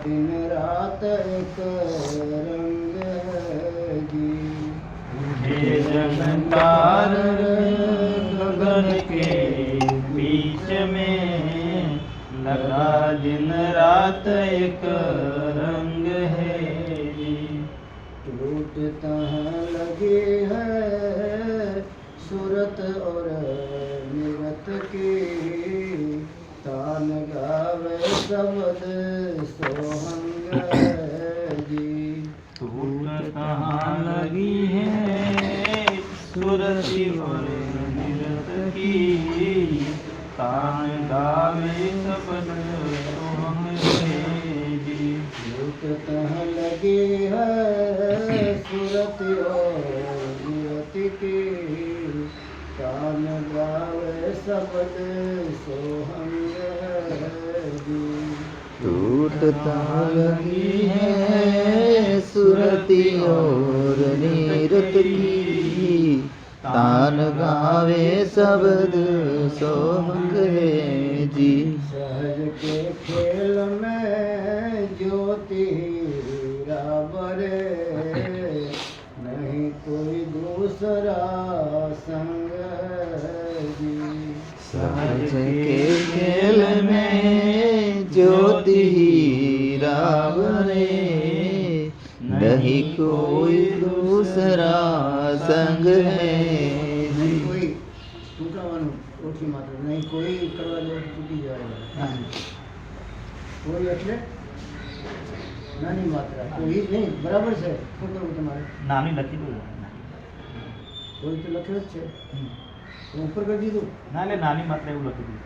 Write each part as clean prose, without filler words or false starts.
दिन रात एक रंग है जी। ये जगतार गगन के बीच में लगा दिन रात एक रंग है जी। टूटता लगी है सूरत और निरत की, तान गावे शब्द सोहंग है जी। टूट कहाँ लगी है सुरती और निरत की, तान गावे शब्द सोहंग है जी। टूटता लगी है सूरत और निरत की, तान गावे शब्द सोहंग है जी। टूटता लगी है सुरती और नीरत की, तान गावे शब्द सोहंग है जी। सहज के खेल में ज्योति बरे, नहीं कोई दूसरा संग है जी। सहज के खेल में ज्योति बरे, नहीं कोई दूसरा संग है जी। नहीं कोई टूटाવાનું ઓછી માત્ર નહીં કોઈ કરવા જેવું તૂટી જાય કોઈ એટલે નાની માત્રા કોઈ જ નહીં બરાબર છે શું કરવું તમારે નાની લખી દઉં કોઈ તો લખ્યું જ છે ઉપર કરી દીધું ના એટલે નાની માત્ર એવું લખી દઉં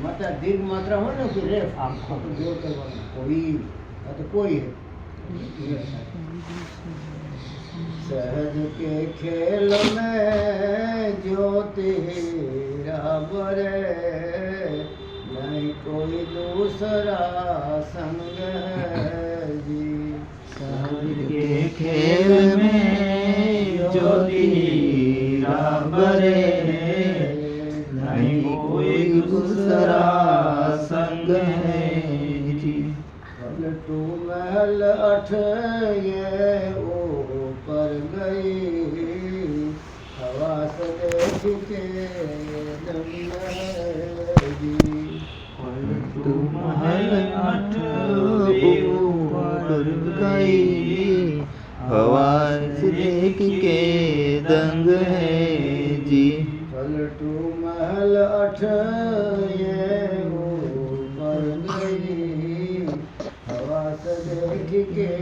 માત્રા દીર્ઘ માત્રા હોય ને કોઈ રેફ આમ આપણે જોર કરવાનું કોઈ આ તો કોઈ है सहज के खेल में ज्योति बरे, नहीं कोई दूसरा संग है जी। सहज के खेल में ज्योति बरे, नहीं कोई दूसरा संग है जी। पलटू महल अठ ये ऊपर गई, हवा से देख के दम जी। पलटू महल अठ ऊपर गई, हवा से देख के दंग है जी। पलटू महल अठ ये ऊपर गई, हवा से देख के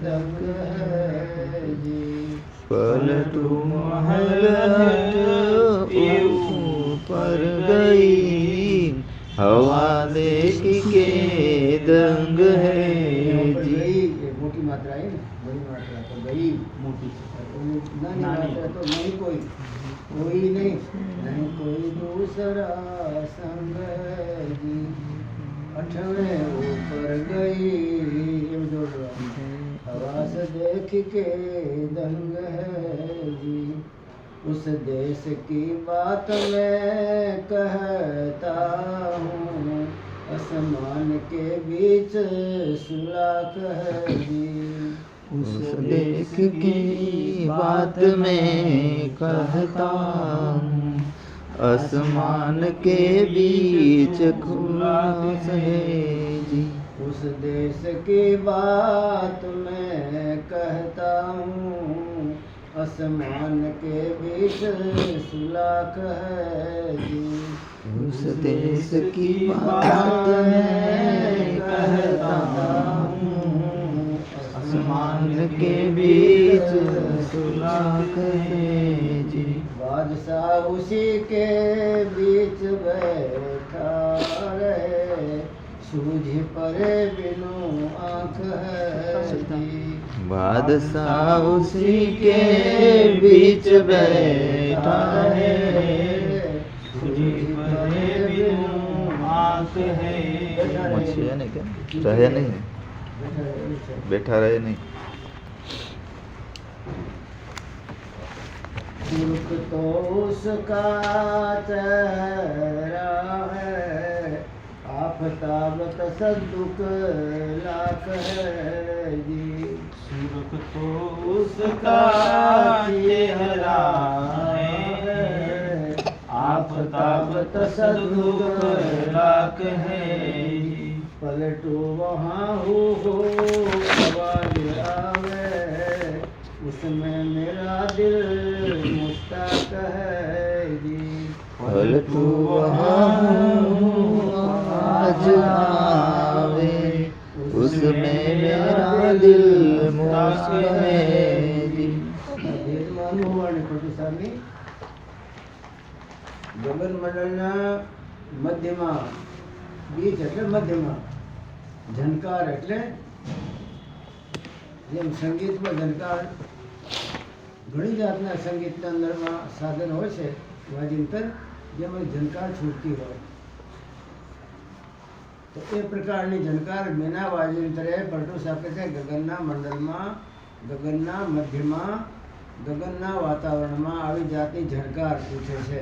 दंग है जी। पलटू महल ऊपर गई, हवा देख के दंग है जी। ये मोटी मात्रा है ना, बड़ी मात्रा तो गई મોટી नानी मात्रा तो नहीं कोई नहीं कोई दूसरा संग है जी। अठवे ऊपर गई ये जोड़ रहा, हवा से देख के दंग है जी। उस देश की बात मैं कहता हूँ, आसमान के बीच सुलाख है जी। उस देश की बात में कहता हूँ, आसमान के बीच खुला है जी। उस देश की बात मैं कहता हूँ, आसमान के बीच सुलाख है जी। उस देश की बात मैं कहता हूँ, आसमान के बीच सुलाख है जी। बादशाह उसी के बीच बैठा रहे, सूझी परे बिनु आँख है जी। बादशाह उसी के बीच बैठा है, सूझी परे बिनु आँख है। मछली है नहीं क्या रहे नहीं बैठा रहे नहीं। दुख तो उसका चेहरा है, आप आफताब तसद्दुक लाख है जी। सुरख तो उसका चेहरा है, आफताब तसद्दुक लाख है। पलटो वहाँ हो आवाज आवे, उसमें मेरा दिल मुश्ताक है जी। पलटू वहाँ आज आवे, उसमें मेरा दिल मुश्किल है जी। ગગન મંડળના મધ્યમાં બીજ એટલે મધ્યમાં, ઝનકાર એટલે જેમ સંગીતમાં ઝનકાર, ઘણી જાતના સંગીતના અંદરમાં સાધન હોય છે વાજિંત્ર, જેમાં ઝનકાર છૂટતી હોય, તો એ પ્રકારની ઝનકાર મેના વાજિંત્રે પરટુસ આપે છે ગગનના મંડળમાં, ગગનના મધ્યમાં, ગગનના વાતાવરણમાં આવી જાતની ઝણકાર પૂછે છે।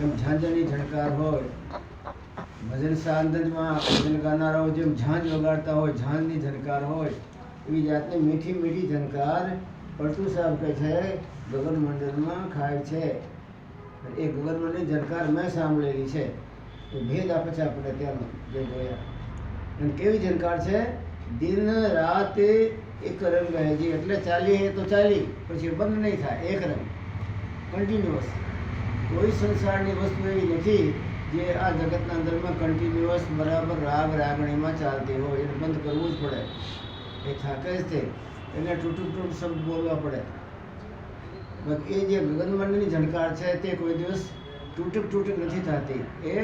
એમ ઝાંઝની ઝણકાર હોય, ભજન સાંદમાં ભજન ગાનારાઓ જેમ ઝાંઝ વગાડતા હોય, ઝાંઝની ઝણકાર હોય, એવી જાતની મીઠી મીઠી ઝણકાર પરટુ સાહેબ કહે છે ગગન મંડળમાં ખાય છે। એ ગગન મંડળની ઝણકાર મેં સાંભળેલી છે, તો ભેદ આપે છે આપણે ત્યાંનો જે જોયા। અને કેવી ઝણકાર છે? દિન રાત એક રંગ है जी, એટલે ચાલીએ તો ચાલી, પછી બંધ નહીં થાય, એક રંગ કન્ટિન્યુઅસ। કોઈ સંસારની વસ્તુ એવી નથી જે આ જગતના અંદરમાં કન્ટિન્યુઅસ બરાબર રાગ રાગણીમાં ચાલતી હોય, એને બંધ કરવું જ પડે, એ થાકે જ તે, એને તૂટું શબ્દ બોલવા પડે। બાકી એ જે ગગનમંડળની ઝણકાર છે તે કોઈ દિવસ તૂટક નથી થતી, એ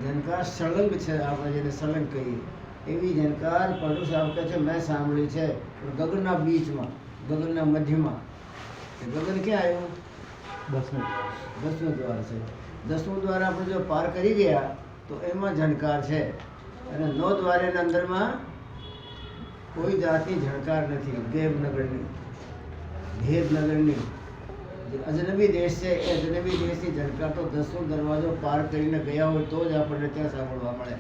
ઝણકાર સળંગ છે, આપણે જેને સળંગ કહીએ એવી ઝણકાર પરટુ સાહેબ કહે છે મેં સાંભળી છે ગગનના બીચમાં, ગગનના મધ્યમાં। ગગન ક્યાં આવ્યું? 10મું દ્વાર છે। 10મું દ્વાર આપણે જો પાર કરી ગયા તો એમાં ઝણકાર છે, અને 9 દ્વારેના અંદરમાં કોઈ જાતની ઝણકાર નથી, દેવનગરની, ભેદનગરની। જે અજનબી દેશ છે એ અજનબી દેશની ઝણકાર તો 10મો દરવાજો પાર કરીને ગયા હોય તો જ આપણને ત્યાં સાંભળવા મળે।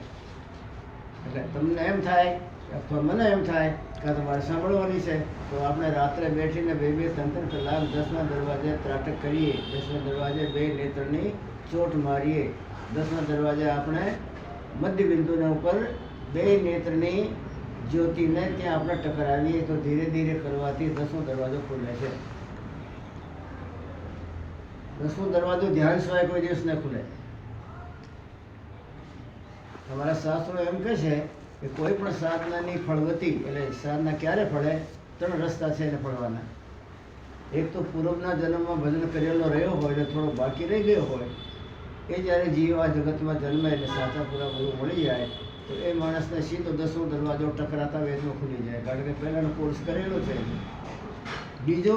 એટલે તમને એમ થાય અથવા મને એમ થાય કે તમારે સાંભળવાની છે, તો આપણે રાત્રે બેઠીને 2-3 કલાક 10મા દરવાજે ત્રાટક કરીએ, 10મા દરવાજે 2 નેત્રની ચોટ મારીએ, 10મા દરવાજે આપણે મધ્ય બિંદુના ઉપર 2 નેત્રની જ્યોતિને ત્યાં આપણે ટકરાવીએ, તો ધીરે ધીરે કરવાથી 10મો દરવાજો ખુલે છે। 10મો દરવાજો ધ્યાન સિવાય કોઈ દિવસ ન ખુલે। हमारा शास्त्रों एम कहे છે કે કોઈ પણ સાધનાની ફળવતી, એટલે સાધના ક્યારે ફળે? 3 રસ્તા છે એને ફળવાના। એક તો પૂર્વના જન્મમાં ભજન કરેલો રહ્યો હોય અને થોડો બાકી રહી ગયો હોય, એ જ્યારે જીવ આ જગતમાં જન્મે એટલે સાચા પૂરા ગુરુ મળી જાય તો એ માણસને સીધો 10મો દરવાજો ટકરાતા વેદમાં ખુલી જાય, કારણ કે પહેલાનો કોર્સ કરેલો છે। બીજો,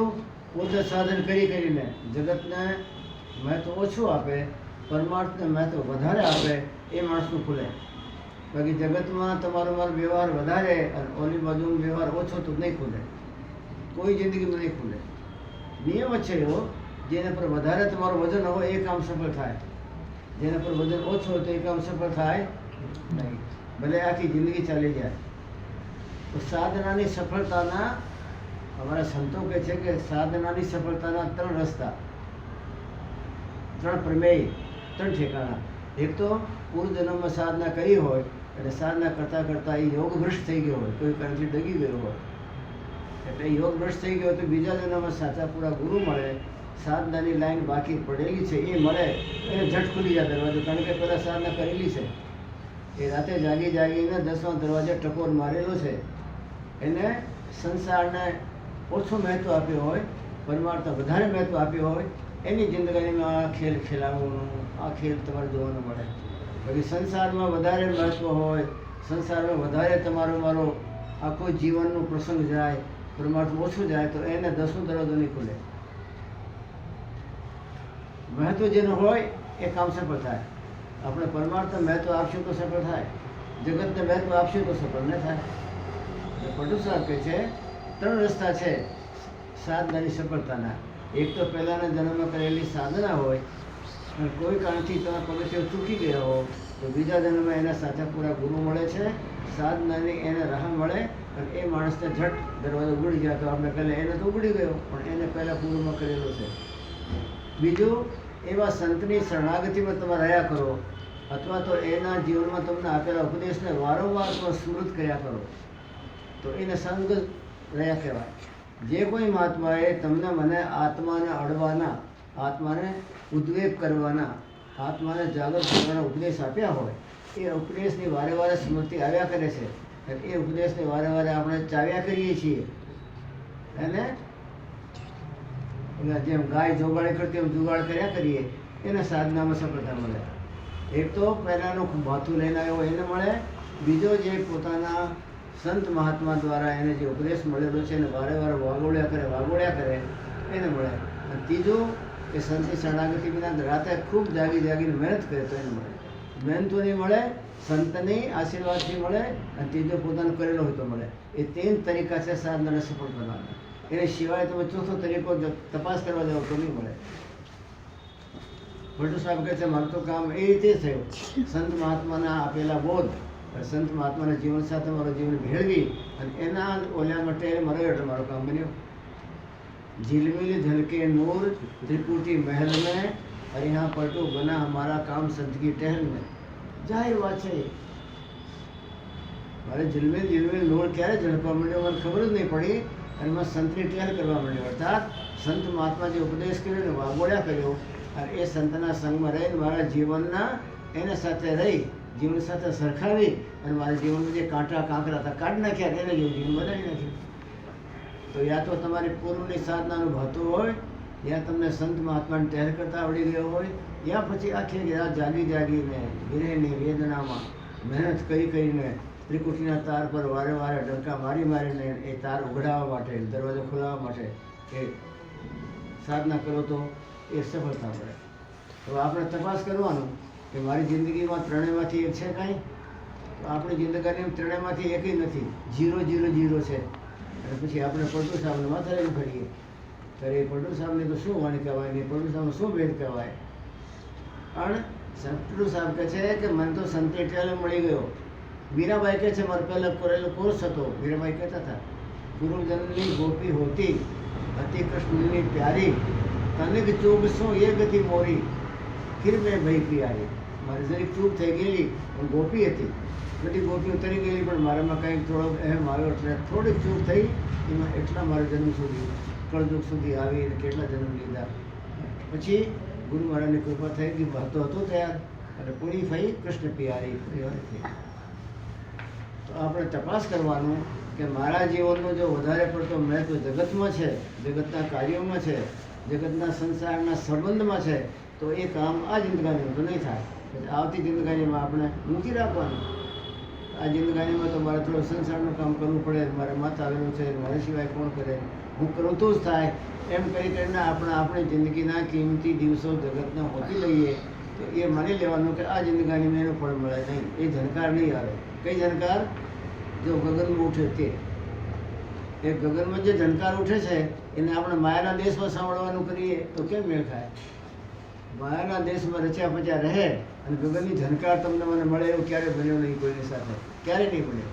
પોતે સાધન કરીને જગતને મહત્વ ઓછું આપે, પરમાર્થને મહત્વ વધારે આપે, એ માણસનું ખુલે। બાકી જગતમાં તમારો મારો વ્યવહાર વધારે અને ઓલી બાજુનો વ્યવહાર ઓછો તો નહીં ખુલે, કોઈ જિંદગીમાં નહીં ખુલે। નિયમ જ છે એવો, જેના પર વધારે તમારું વજન હોય એ કામ સફળ થાય, જેના પર વજન ઓછું હોય તો એ કામ સફળ થાય નહીં, ભલે આખી જિંદગી ચાલી જાય। તો સાધનાની સફળતાના, અમારા સંતો કહે છે કે સાધનાની સફળતાના 3 રસ્તા, 3 પ્રમેય, 3 ઠેકાણા। એક તો પૂર્વજન્મમાં સાધના કરી હોય એટલે સાધના કરતાં કરતાં એ યોગ ભ્રષ્ટ થઈ ગયો હોય, કોઈ કારણથી ડગી ગયો હોય, એટલે યોગ ભ્રષ્ટ થઈ ગયો તો બીજા જન્મમાં સાચા પૂરા ગુરુ મળે, સાધનાની લાઈન બાકી પડેલી છે એ મળે, એને ઝટ ખુલી જાય દરવાજો, કારણ કે પહેલાં સાધના કરેલી છે, એ રાતે જાગીને 10મા દરવાજે ટકોર મારેલો છે, એને સંસારને ઓછું મહત્વ આપ્યું હોય, પરમાર્થને વધારે મહત્વ આપ્યું હોય, એની જિંદગીમાં આ ખેલ ખેલાવવાનું, આ ખેલ તમારે જોવાનું મળે। બાકી સંસારમાં વધારે મહત્વ હોય, સંસારમાં વધારે તમારો મારો આખો જીવનનો પ્રસંગ જાય, પરમાર્થ ઓછું જાય તો એને 10મો દરવાજો નહીં ખુલે। મહત્વ જેનું હોય એ કામ સફળ થાય। આપણે પરમાર્થને મહત્વ આપશું તો સફળ થાય, જગતને મહત્વ આપશું તો સફળ ન થાય। પરટુ સાહેબ કહે છે 3 રસ્તા છે સાધનાની સફળતાના। એક તો પહેલાના જન્મમાં કરેલી સાધના હોય, અને કોઈ કારણથી તમે પગથિયું ચૂકી ગયા હો તો બીજા જન્મમાં એના સાચા પૂરા ગુરુ મળે છે, સાધનાની એને રાહ મળે અને એ માણસને ઝટ દરવાજો ઉગડી જાય તો આપણે પહેલાં એને તો ઉગડી ગયો પણ એને પહેલાં પૂર્વમાં કરેલો છે. બીજું, એવા સંતની શરણાગતિમાં તમે રહ્યા કરો અથવા તો એના જીવનમાં તમને આપેલા ઉપદેશને વારંવાર તમે સ્મૃત કર્યા કરો તો એને સંગ રહ્યા કહેવાય. જે કોઈ મહાત્માએ તમને મને આત્માને અડવાના, આત્માને ઉદ્વેગ કરવાના, આત્માને જાગૃત કરવાના ઉપદેશ આપ્યા હોય એ ઉપદેશની વારે વારે સ્મૃતિ આવ્યા કરે છે. એ ઉપદેશની વારે વારે આપણે ચાવ્યા કરીએ છીએ અને જેમ ગાય જોગાડે કરતી એમ જુગાડ કર્યા કરીએ એને સાધનામાં સફળતા મળે. એક તો પહેલાંનું ભાથું લઈને આવ્યો એને મળે, બીજો જે પોતાના સંત મહાત્મા દ્વારા એને જે ઉપદેશ મળેલો છે એને વારે વારે વાગોળ્યા કરે એને મળે. અને ત્રીજું કે સંતની શરણાગતિ વિના રાતે ખૂબ જાગીને મહેનત કરે તો એને મળે. મહેનતો નહીં મળે, સંતની આશીર્વાદથી મળે અને ત્રીજો પોતાનો કરેલો હોય તો મળે. એ 3 તરીકા છે સાધનાને સફળ કરવાના. એને સિવાય તમે ચોથો તરીકો તપાસ કરવા જાઓ તો નહીં મળે. ભટ્ટુ સાહેબ કહે છે મારું તો કામ એ રીતે થયું, સંત મહાત્માના આપેલા બોધ, સંત મહાત્માના જીવન સાથે મારું જીવન ભેળવી અને એના ઓલા માટે મારો એટલે મારું કામ બન્યું. झिलमिल झलके नूर त्रिपुटी महल में और यहाँ पटू बना हमारा काम संत की टहल में. जाहिर વાત છે મારે ઝિલમિલ નૂર ક્યારે ઝડપવા માંડ્યો મને ખબર જ નહીં પડી અને મેં સંતની ટહેલ કરવા માંડ્યો. અર્થાત સંત મહાત્મા જે ઉપદેશ કર્યો ને વાગોળ્યા કર્યો અને એ સંતના સંગમાં રહીને મારા જીવનના એના સાથે રહી જીવન સાથે સરખાવી અને મારા જીવનમાં જે કાંકરા હતા કાઢી નાખ્યા એને જેવું જીવન બનાવી નાખ્યું. તો યા તો તમારી પૂર્વની સાધનાનું ભાતું હોય, યા તમને સંત મહાત્માને ટહેલ કરતા આવડી ગયો હોય, યા પછી આખી રાત જાગીને વિરહની વેદનામાં મહેનત કરીને ત્રિકુટીના તાર પર વારે વારે ડંકા મારીને એ તાર ઉઘડાવવા માટે, દરવાજો ખોલાવવા માટે એ સાધના કરો તો એ સફળતા મળે. તો આપણે તપાસ કરવાનું કે મારી જિંદગીમાં ત્રણેયમાંથી એક છે કાંઈ? તો આપણી જિંદગીમાં ત્રણેયમાંથી એકય નથી, 0 0 0 છે. અને પછી આપણે પટુ સાહેબને માથે લઈને ફરીએ ત્યારે એ પટુ સાહેબને તો શું વાણી કહેવાય ને પટુ સાહેબનો શું ભેદ કહેવાય. પણ પટુ સાહેબ કહે છે કે મને તો સંતે ટેલે મળી ગયો. મીરાબાઈ કહે છે મારો પહેલાં કરેલો કોર્સ હતો. મીરાબાઈ કહેતા હતા પૂર્વજન્મની ગોપી હોતી હતી કૃષ્ણની પ્યારી, તનિક ચૂબ શું એ ગતિ મોરી ફિર મેં ભઈ પિયારી. મારી જરીક ચૂપ થઈ ગયેલી પણ ગોપી હતી, બધી ગોપીઓ તરી ગયેલી પણ મારામાં કંઈક થોડો એમ આવ્યો એટલે થોડીક ચૂક થઈ એમાં એટલા મારા જન્મ સુધી કળયુગ સુધી આવી અને કેટલા જન્મ લીધા. પછી ગુરુ મહારાજની કૃપા થઈ ગઈ, ભક્તો હતો તૈયાર અને પૂરી થઈ કૃષ્ણ પિયારી થઈ. તો આપણે તપાસ કરવાનું કે મારા જીવનનો જો વધારે પડતો મહત્વ જગતમાં છે, જગતના કાર્યોમાં છે, જગતના સંસારના સંબંધમાં છે તો એ કામ આ જિંદગાનીમાં તો નહીં થાય. આવતી જિંદગાનીમાં આપણે મૂકી રાખવાનું. આ જિંદગાનીમાં તો મારે થોડું સંસારનું કામ કરવું પડે, મારે માતા આવેલું છે, મારા સિવાય કોણ કરે, હું કરું તો જ થાય એમ કરીને આપણી જિંદગીના કિંમતી દિવસો જગતના હોતી લઈએ તો એ માની લેવાનું કે આ જિંદગાનીમાં એનું ફળ મળે નહીં, એ ઝનકાર નહીં આવે. કઈ ઝનકાર? જો ગગનમાં ઉઠે તે. એ ગગનમાં જે ઝનકાર ઉઠે છે એને આપણે માયાના દેશમાં સાંભળવાનું કરીએ તો કેમ મેળ ખાય? માયાના દેશમાં રચ્યા પચ્યા રહે અને ગગનની ઝનકાર તમને મને મળે એવું ક્યારે બન્યો નહીં કોઈની સાથે, ક્યારે નહીં બન્યો.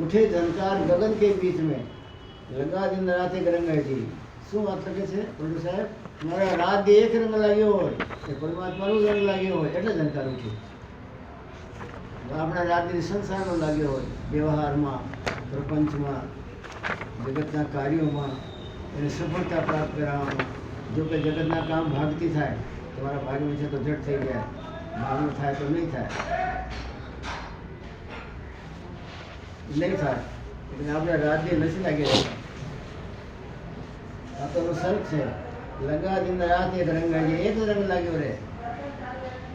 ઉઠે ઝનકાર ગગન કે બીચ મેં લગા દિન રાત એક રંગાઈ. શું વાત લખે છે પંડુ સાહેબ? મારા રાત દી એક રંગ લાગ્યો હોય એ પરમાત્માનો રંગ લાગ્યો હોય એટલે ઝનકાર ઉઠે. આપણા રાત દી સંસારનો લાગ્યો હોય, વ્યવહારમાં, પ્રપંચમાં, જગતના કાર્યોમાં એને સફળતા પ્રાપ્ત કરાવવામાં. જો કે જગતના કામ ભાગથી થાય તમારા ભાગનું છે તો ઝટ થઈ જાય, ભાગનું થાય તો નહીં થાય. એટલે આપણે રાતથી નથી લાગી રહેતા. આ તો સર્ક છે, લગા દિન રાત એક રંગ લાગી, એક રંગ લાગ્યો રહે.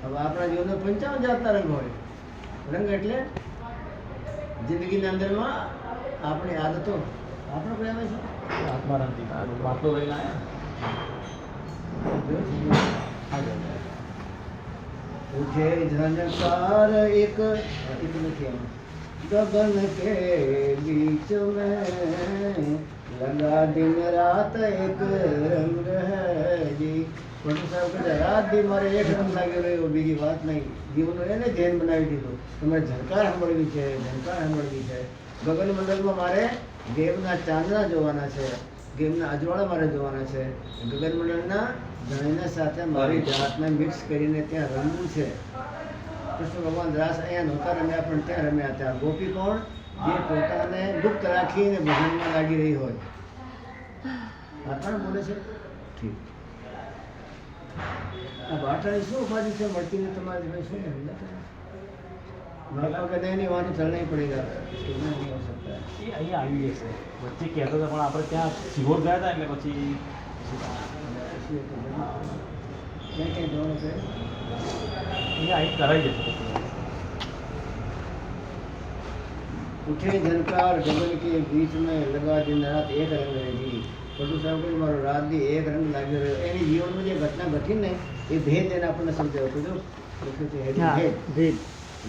હવે આપણા જીવનમાં 55 જાતના રંગ હોય. રંગ એટલે જિંદગીના અંદરમાં આપણી આદતો આપણે કોઈ આવે છે બાટલો લઈને ઉઠે ઝનકાર એક નથી આમ गगन के बीच में लगा दिन रात एक रंग है जी. પટુ સાહેબ કહે રાત દી મારે એક રંગ લાગી રહ્યો, બીજી વાત નહીં. જીવનો એને ધ્યાન બનાવી દીધું. તમારે ઝંકાર સાંભળવી છે, ઝંકાર સાંભળવી છે. ગગન મંડળમાં મારે દેવના ચાંદના જોવાના છે, દેવના અજવાળા મારે જોવાના છે. ગગન મંડળના ધણીના સાથે મારી જાતને મિક્સ કરીને ત્યાં રમવું છે. કૃષ્ણ ભગવાન રાસ અહીંયા નહોતા રમ્યા, પણ ત્યાં રમ્યા હતા. ગોપી કોણ? જે પોતાને ગુપ્ત રાખીને ભજનમાં લાગી રહી હોય. આ પણ બોલે છે ઠીક. આ બાટાની શું ઉપાધિ છે મળતી ને તમારી ભાઈ શું ધંધા કરે? મારા કહે નહીં વાનું ચલ નહીં પડેગા, નહીં હો શકતા. એ અહીંયા આવી જશે. વચ્ચે કહેતો હતા પણ આપણે ત્યાં સિહોર ગયા હતા એટલે પછી ક્યાં ક્યાં જવાનું છે? અહીંયા અહીં કરાવી જશે. उठे झनकार गगन के बीच में लगा दिन रात एक रंग रहेगी. પટુ સાહેબ કહે મારો રાત દી એક રંગ લાગ્યો રહ્યો. એની જીવનમાં જે ઘટના ઘટી ને એ ભેદ એને આપણને સમજાવ્યો. કીધું ભેદ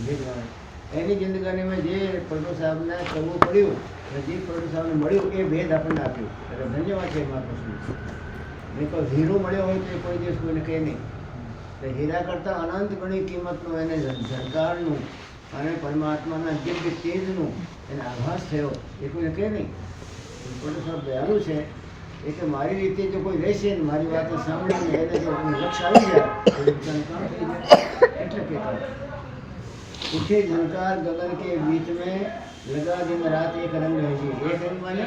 ભેદ એની જિંદગીમાં જે પટુ સાહેબને કરવું પડ્યું, જે પટુ સાહેબને મળ્યું એ ભેદ આપણને આપ્યું. એટલે ધન્યવાદ છે મહાકૃષ્ણ. નહીં તો હીરો મળ્યો હોય તો કોઈ દિવસ કોઈને કહે નહીં. તો હીરા કરતાં અનંત ગણી કિંમતનું એને ઝંકારનું અને પરમાત્માના દિવ્ય તેજનું એને આભાસ થયો એ કોઈને કહે નહીં. પટુ સાહેબ દયાળુ છે એ કે મારી રીતે જો કોઈ રહેશે ને મારી વાતો સાંભળીને એને જો લક્ષ આવી જાય તો બધાનું કામ થઈ જાય. એટલે કહેતા ઉઠે ઝંકાર ગગન કે બીચ મેં લગા दिन रात एक रंग है जी. एक रंग माने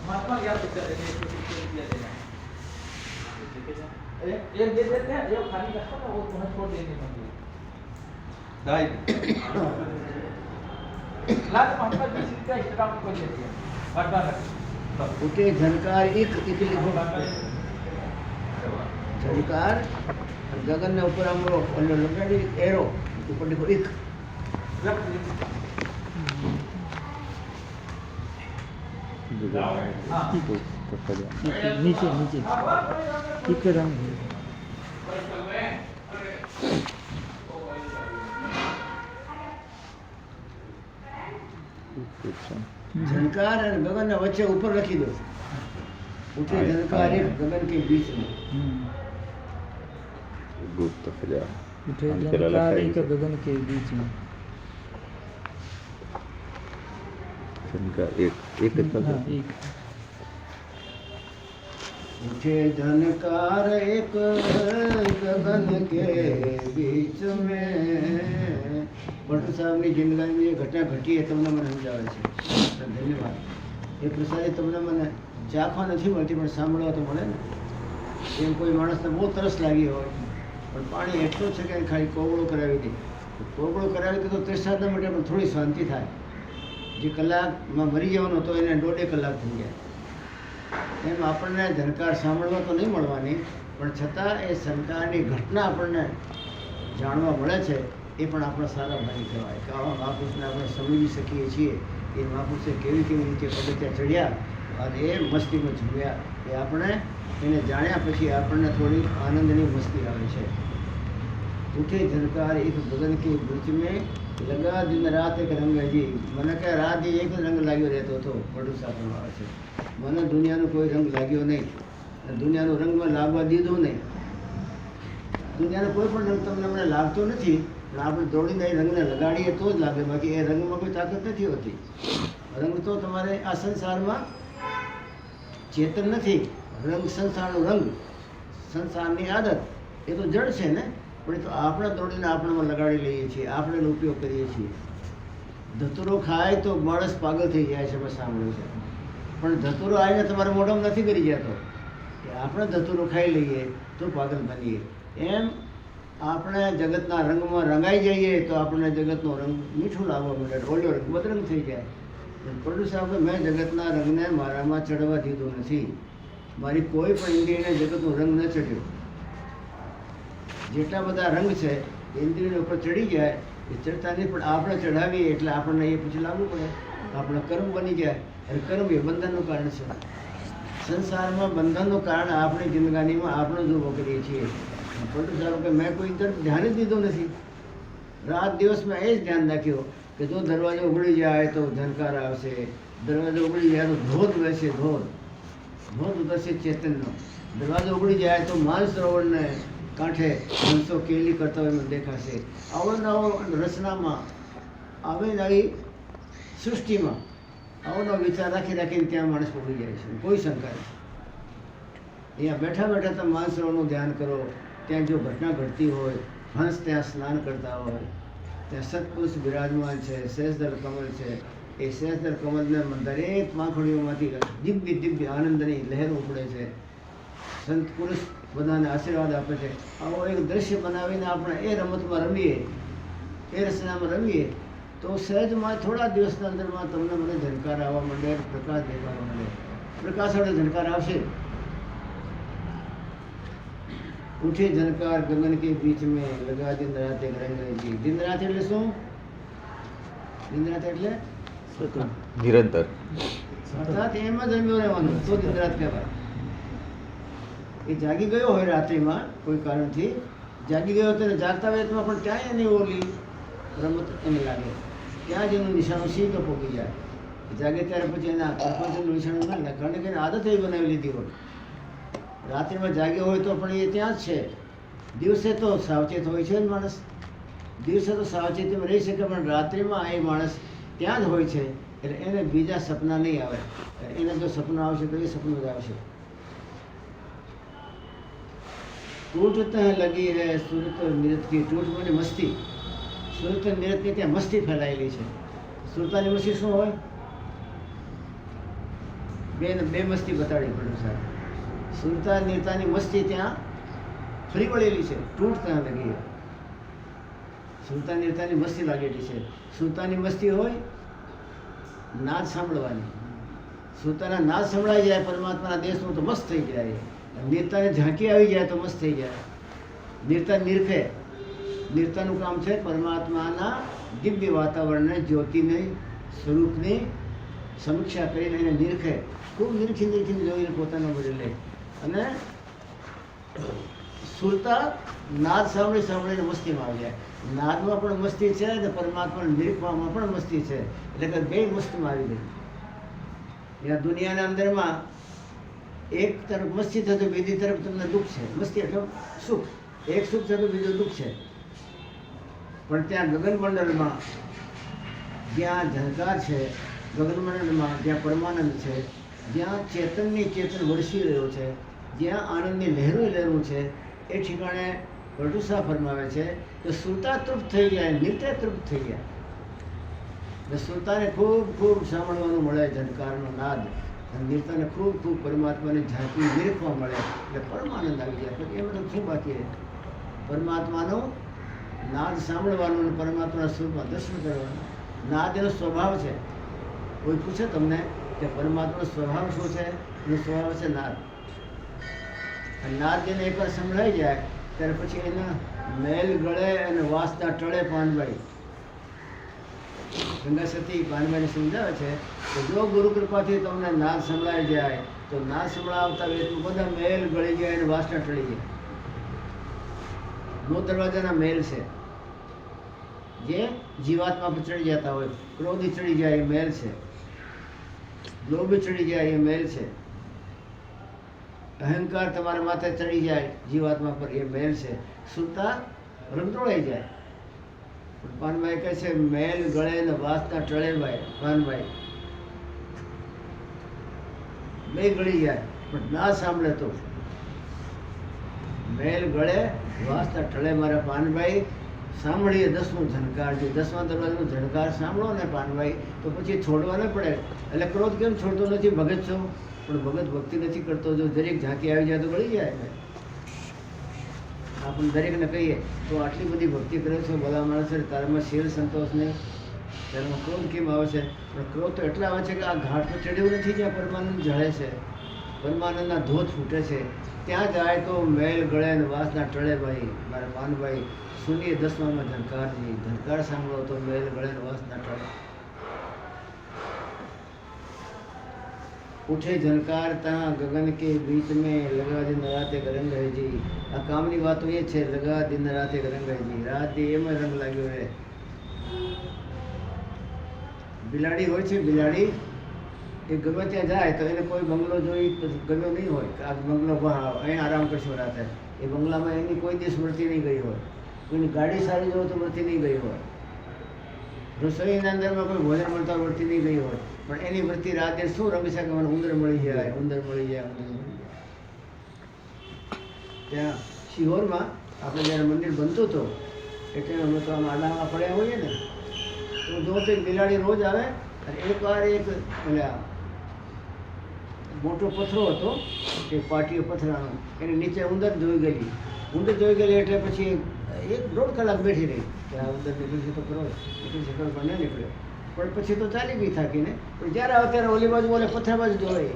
महात्मा क्या पिक्चर है? एक दे देते हैं, जो खाली रखता था वो तुम्हें छोड़ देने मंदिर राइट लास्ट महात्मा जी इसका इंस्टाग्राम को देती है पढ़ना रख उठे झनकार एक लिखो. झनकार गगन ने ऊपर हम लोग लગાड़ी एरो ऊपर लिखो एक. नीचे नीचे एक रंग है. झनकार और गगन ने वच्चे ऊपर रखी दो. उठे झनकार एक गगन के बीच में. गुप्त खजा उठे झनकार एक गगन के बीच में. का एक एक हाँ, एक उठे झनकार एक गगन के बीच में. ભટ્ટ સાહેબની જિંદગીની જે ઘટના ઘટી એ તમને મને સમજાવે છે. ધન્યવાદ. એ પ્રસાદી તમને મને ચાખવા નથી મળતી પણ સાંભળવા તો મળે ને. એમ કોઈ માણસને બહુ તરસ લાગી હોય પણ પાણી એટલું છે કે ખાલી કોગળો કરાવી દે. કોગળો કરાવી દે તો તૃષ્ણા માટે પણ થોડી શાંતિ થાય. જે કલાકમાં મરી જવાનો હતો એને 1.5 કલાક થઈ જાય. એમ આપણને ઝનકાર સાંભળવા તો નહીં મળવાની પણ છતાં એ શંકાની ઘટના આપણને જાણવા મળે છે. એ પણ આપણા સારા ભાઈ કહેવાય કે આવા મહાપુરુષને આપણે સમજી શકીએ છીએ. એ મહાપુરુષે કેવી કેવી રીતે પગથિયા ચડ્યા અને એ મસ્તીમાં ઝૂમ્યા એ આપણે એને જાણ્યા પછી આપણને થોડી આનંદની મસ્તી આવે છે. ઉઠે ઝનકાર એક ગગન કે બીચ મેં લગા દિન રાત એક રંગ હજી. મને કહે રાત એક રંગ લાગ્યો રહેતો હતો. પડું સાપડમાં આવે છે. મને દુનિયાનો કોઈ રંગ લાગ્યો નહીં. દુનિયાનો રંગ મેં લાગવા દીધો નહીં. દુનિયાનો કોઈ પણ રંગ તમને મને લાગતો નથી પણ આપણે દોડીને એ રંગને લગાડીએ તો જ લાગે. બાકી એ રંગમાં કોઈ તાકાત નથી હોતી. રંગ તો તમારે આ સંસારમાં ચેતન નથી. રંગ સંસારનો રંગ સંસારની આદત એ તો જડ છે ને. પણ એ તો આપણે દોડીને આપણામાં લગાડી લઈએ છીએ. આપણે એનો ઉપયોગ કરીએ છીએ. ધતુરો ખાય તો માણસ પાગલ થઈ જાય છે. મેં સાંભળ્યું છે. પણ ધતુરો આવીને તમારા મોઢામાં નથી કરી જતો. કે આપણે ધતુરો ખાઈ લઈએ તો પાગલ બનીએ. એમ આપણે જગતના રંગમાં રંગાઈ જઈએ તો આપણને જગતનો રંગ મીઠું લાગવા માંડે. ઓલો રંગ બદરંગ થઈ જાય. પડુ સાહેબ મેં જગતના રંગને મારામાં ચડવા દીધો નથી. મારી કોઈ પણ ઇન્દ્રિયને જગતનો રંગ ન ચડ્યો. જેટલા બધા રંગ છે ઇન્દ્રિયને ઉપર ચડી જાય એ ચડતા નહીં પણ આપણે ચડાવીએ એટલે આપણને એ પછી લાગવું પડે. આપણે કર્મ બની જાય અને કર્મ એ બંધનનું કારણ છે. સંસારમાં બંધનનું કારણ આપણી જિંદગાનીમાં આપણે જ ઊભો કરીએ છીએ. પડુ સાહેબ કે મેં કોઈ તરફ ધ્યાન જ દીધું નથી. રાત દિવસ મેં એ જ ધ્યાન રાખ્યો કે જો દરવાજો ઉઘડી જાય તો ઝંકાર આવશે, દરવાજો ઉઘડી જાય તો ધોધ વહેશે, ધોધ ઉતરશે ચેતનનો. દરવાજો ઉઘડી જાય તો માનસરોવરને કાંઠે હંસો કેલી કરતા હોય મને દેખાશે. આવો નવો રચનામાં આવી નવી સૃષ્ટિમાં આવો નવો વિચાર રાખીને ત્યાં માણસ પકડી જાય છે, કોઈ શંકા નથી. અહીંયા બેઠા બેઠા તમે માનસરોવરનું ધ્યાન કરો, ત્યાં જો ઘટના ઘટતી હોય, હંસ ત્યાં સ્નાન કરતા હોય, ત્યાં સત્પુરુષ બિરાજમાન છે, શેષદળ કમળ છે, એ શેષદળ કમળને દરેક પાંખડીઓમાંથી દિવ્ય આનંદની લહેર ઉપડે છે. સંત પુરુષ બધાને આશીર્વાદ આપે છે. આવો એક દ્રશ્ય બનાવીને આપણે એ રમતમાં રમીએ, એ રચનામાં રમીએ તો સહેજમાં થોડા દિવસના અંદરમાં તમને મને ઝંકાર આવવા માંડે, પ્રકાશ દેખાવા માંડે. પ્રકાશ વડે ઝંકાર આવશે. ઉઠે ઝંકાર ગગન કે બીચ મેં લગા દિન રાત એક રંગ જી. દિન રાત એટલે શું? દિન રાત એટલે નિરંતર. અર્થાત એમ જ રમ્યો રહેવાનું તો દિન રાત કહેવાય. એ જાગી ગયો હોય રાત્રિમાં કોઈ કારણથી જાગી ગયો ત્યારે જાગતા વેતમાં પણ ત્યાં એની ઓલી રમત એને લાગે, ત્યાં જ એનું નિશાનું સીધો પોકી જાય. જાગે ત્યારે પછી એના પ્રપંચનું નિશાનું ના લાગે, કારણ કે એને આદત એવી બનાવી લીધી હોય. રાત્રિમાં જાગ્યો હોય તો પણ એ ત્યાં જ છે. દિવસે તો સાવચેત હોય છે જ માણસ, દિવસે તો સાવચેતીમાં રહી શકે, પણ રાત્રિમાં એ માણસ ત્યાં જ હોય છે. એટલે એને બીજા સપના નહીં આવે. એને જો સપનું આવશે તો એ સપનું જ આવશે. टूट लगी है सूरत निरत की. टूट મને મસ્તી, સુરત નિરતની ત્યાં મસ્તી ફેલાયેલી છે. સુરતાની મસ્તી શું હોય? બે મસ્તી બતાડી પડે સાહેબ. સુરતા નિરતાની મસ્તી ત્યાં ફરી વળેલી છે. તૂટ ત્યાં લગી है. સુરતા નિરતાની મસ્તી લાગેલી છે. સુરતાની મસ્તી હોય નાદ સાંભળવાની. સુરતાના નાદ સંભળાઈ જાય પરમાત્માના દેશનું તો મસ્ત થઈ જાય. નિરતાને ઝાંકી આવી જાય તો મસ્ત થઈ જાય. નિરતા નિરખે. નિરતાનું કામ છે પરમાત્માના દિવ્ય વાતાવરણને, જ્યોતિને, સ્વરૂપની સમીક્ષા કરીને એને નિરખે. ખૂબ નિરીખીને જોઈને પોતાનો બદલે. અને સુરતા નાદ સાંભળીને મસ્તીમાં આવી જાય. નાદમાં પણ મસ્તી છે અને પરમાત્માને નિરીખવામાં પણ મસ્તી છે. એટલે કે બે મસ્તીમાં આવી ગઈ. ત્યાં દુનિયાના અંદરમાં એક તરફ મસ્તી થતો, બીજી તરફ તમને દુઃખ છે. મસ્તી એટલે સુખ. એક સુખ થતું, બીજું દુઃખ છે. પણ ત્યાં ગગનમંડળમાં જ્યાં ઝંકાર છે, ગગનમંડળમાં જ્યાં પરમાનંદ છે, જ્યાં ચેતનની ચેતન વરસી રહ્યો છે, જ્યાં આનંદની લહેરું છે, એ ઠેકાણે વટુસા ફરમાવે છે કે સુરતા તૃપ્ત થઈ જાય, નિત્ય તૃપ્ત થઈ જાય. એટલે સુરતાને ખૂબ સાંભળવાનું મળે ઝંકારનો નાદ. અને નિરતાને ખૂબ પરમાત્માની ઝાંકી નિરખવા મળે એટલે પરમાનંદ આવી જાય. પછી એમ શું બાકી રહે? પરમાત્માનો નાદ સાંભળવાનો અને પરમાત્માના સ્વરૂપમાં દર્શન કરવાનું. નાદ એનો સ્વભાવ છે. કોઈ પૂછે તમને કે પરમાત્માનો સ્વભાવ શું છે? એનો સ્વભાવ છે નાદ. અને નાદ જેને એકવાર સંભળાઈ જાય ત્યારે પછી એના મેલ ગળે અને વાસના ટળે. પાનભાઈ ગંગા સતી પાનભાઈને સમજાવે છે કે જો ગુરુ કૃપાથી તમને નાદ સંભળાઈ જાય તો નાદ સંભળાવતા વેતનું બધા મેલ ગળી જાય અને વાસના ટળી જાય. નો દરવાજાના મેલ છે જે જીવાત્મા પર ચડી જતા હોય. ક્રોધી ચડી જાય એ મેલ છે, લોભી ચડી જાય એ મેલ છે, અહંકાર તમારા માથે ચડી જાય જીવાત્મા પર એ મેલ છે. સુરતા રંધોળાઈ જાય. પાનભાઈ કહે છે મેલ ગળે ને વાસના ટળે. ભાઈ પાનભાઈ બે ગળી જાય પણ ના સાંભળે તો. મેલ ગળે વાસના ટળે. મારા પાનભાઈ સાંભળીએ 10મું ઝંકાર. જો 10મા દરવાજાનું ઝંકાર સાંભળો ને પાનભાઈ તો પછી છોડવા ન પડે. એટલે ક્રોધ કેમ છોડતો નથી? ભગત છો પણ ભગત ભક્તિ નથી કરતો. જો દરેક ઝાંકી આવી જાય તો ગળી જાય. આપણે દરેકને કહીએ તો આટલી બધી ભક્તિ કરે છે બધા માણસો, તારામાં શીલ સંતોષ નહીં, તારામાં ક્રોધ કેમ આવે છે? પણ ક્રોધ તો એટલા આવે છે કે આ ઘાટ પર ચડ્યું નથી જ્યાં પરમાનંદ જળે છે, પરમાનંદના ધોધ ફૂટે છે. ત્યાં જાય તો મેલ ગળે ને વાસના ટળે. ભાઈ મારા પાનભાઈ સુનીએ 10મામાં ઝંકારજી. ઝંકાર સાંભળો તો મેલ ગળે ને વાસના ટળે. ઉઠે ઝંકાર ત્યાં ગગન કે બીચ મેં લગા દિન રાત એક રંગ હે જી. આ કામની વાતો એ છે, લગા દિન રાત એક રંગ હે જી. રાત એમાં રંગ લાગ્યો રહે. બિલાડી હોય છે, બિલાડી એ ગમે ત્યાં જાય તો એને કોઈ બંગલો જોઈ ગમ્યો નહીં હોય કે આ બંગલો અહીં આરામ કરશો રાતે. એ બંગલામાં એની કોઈ દિવસ વૃત્તિ નહીં ગઈ હોય. કોઈની ગાડી સારી જોવો તો વૃત્તિ નહીં ગઈ હોય. રસોઈના અંદરમાં કોઈ ભોજન મળતા વૃત્તિ નહીં ગઈ હોય, પણ એની વૃત્તિ રાતે શું રમે છે કે મને ઉંદર મળી જાય, ઉંદર મળી જાય, ઉંદર મળી જાય. ત્યાં શિહોરમાં આપણે જ્યારે મંદિર બનતું હતું એટલે અમે તો આમ આડામાં પડ્યા હોઈએ ને તો જો તો એક બિલાડી રોજ આવે અને એકવાર એક ઓલા મોટો પથરો હતો એ પાટીઓ પથરાનો, એની નીચે ઉંદર જોઈ ગયેલી. ઉંદર જોઈ ગયેલી એટલે પછી 1-1.5 કલાક બેઠી રહી કે આ ઉંદર નીકળશે તો કરો, નીકળશે કરો, પણ ન નીકળ્યો. પણ પછી તો ચાલી ગઈ થાકીને. પણ જ્યારે આવે ત્યારે ઓલી બાજુ ઓલે પથરા બાજુ જોવાય,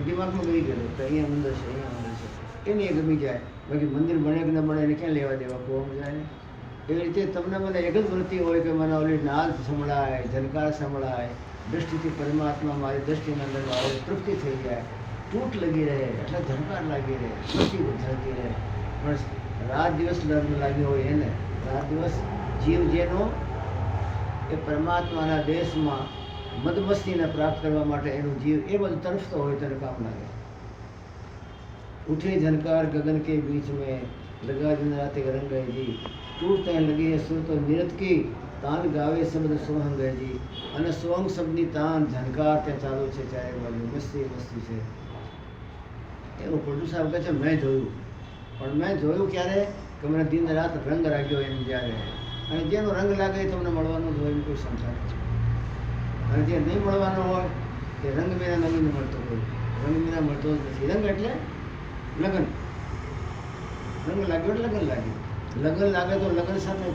દિમાગમાં ગઈ ગયેલું કે અહીંયા ઉંદર છે, અહીંયા ઉંદર છે. એને એ ગમી જાય. બાકી મંદિર બને કે ન બને એને ક્યાં લેવા દેવા કોમ જાય ને. એવી રીતે તમને મને એક જ વૃત્તિ હોય કે મને ઓલી નાદ સંભળાય, ઝનકાર સંભળાય, દૃષ્ટિથી પરમાત્મા મારી દૃષ્ટિના અંદર આવે, તૃપ્તિ થઈ જાય, તૂટ લગી રહે એટલે ઝનકાર લાગી રહે, ખુશી થતી રહે. પણ રાત દિવસ લગ્ન લાગ્યો હોય એને, રાત દિવસ જીવ જેનો એ પરમાત્માના દેશમાં મદમસ્તીને પ્રાપ્ત કરવા માટે એનું જીવ એ બધું તરફતો હોય તેને કામ લાગે. ઉઠે ઝનકાર ગगन के बीच में लगा दिन रात रंग गए जी, टूटते लगी है सुर तो निरत की, तान गावे शब्द सोहंग गए जी. અને સોહંગ શબ્દની તાન ઝનકાર ત્યાં ચાલુ છે ચારે બાજુ, મસ્તી મસ્તી છે. એવું પ્રભુ સાહેબ કહે છે મેં જોયું. પણ મેં જોયું ક્યારે કે મને દિન રાત રંગ રાખ્યો એમ જ્યારે. અને જેનો રંગ લાગે એ તમને મળવાનો જ હોય, કોઈ શંકા નથી. અને જે નહીં મળવાનો હોય તે રંગ મેરા નવીને મળતો હોય, રંગ મેરા મળતો જ નથી. રંગ એટલે લગ્ન. રંગ લાગ્યો એટલે લગ્ન લાગ્યું. લગ્ન લાગે તો લગ્ન સાથે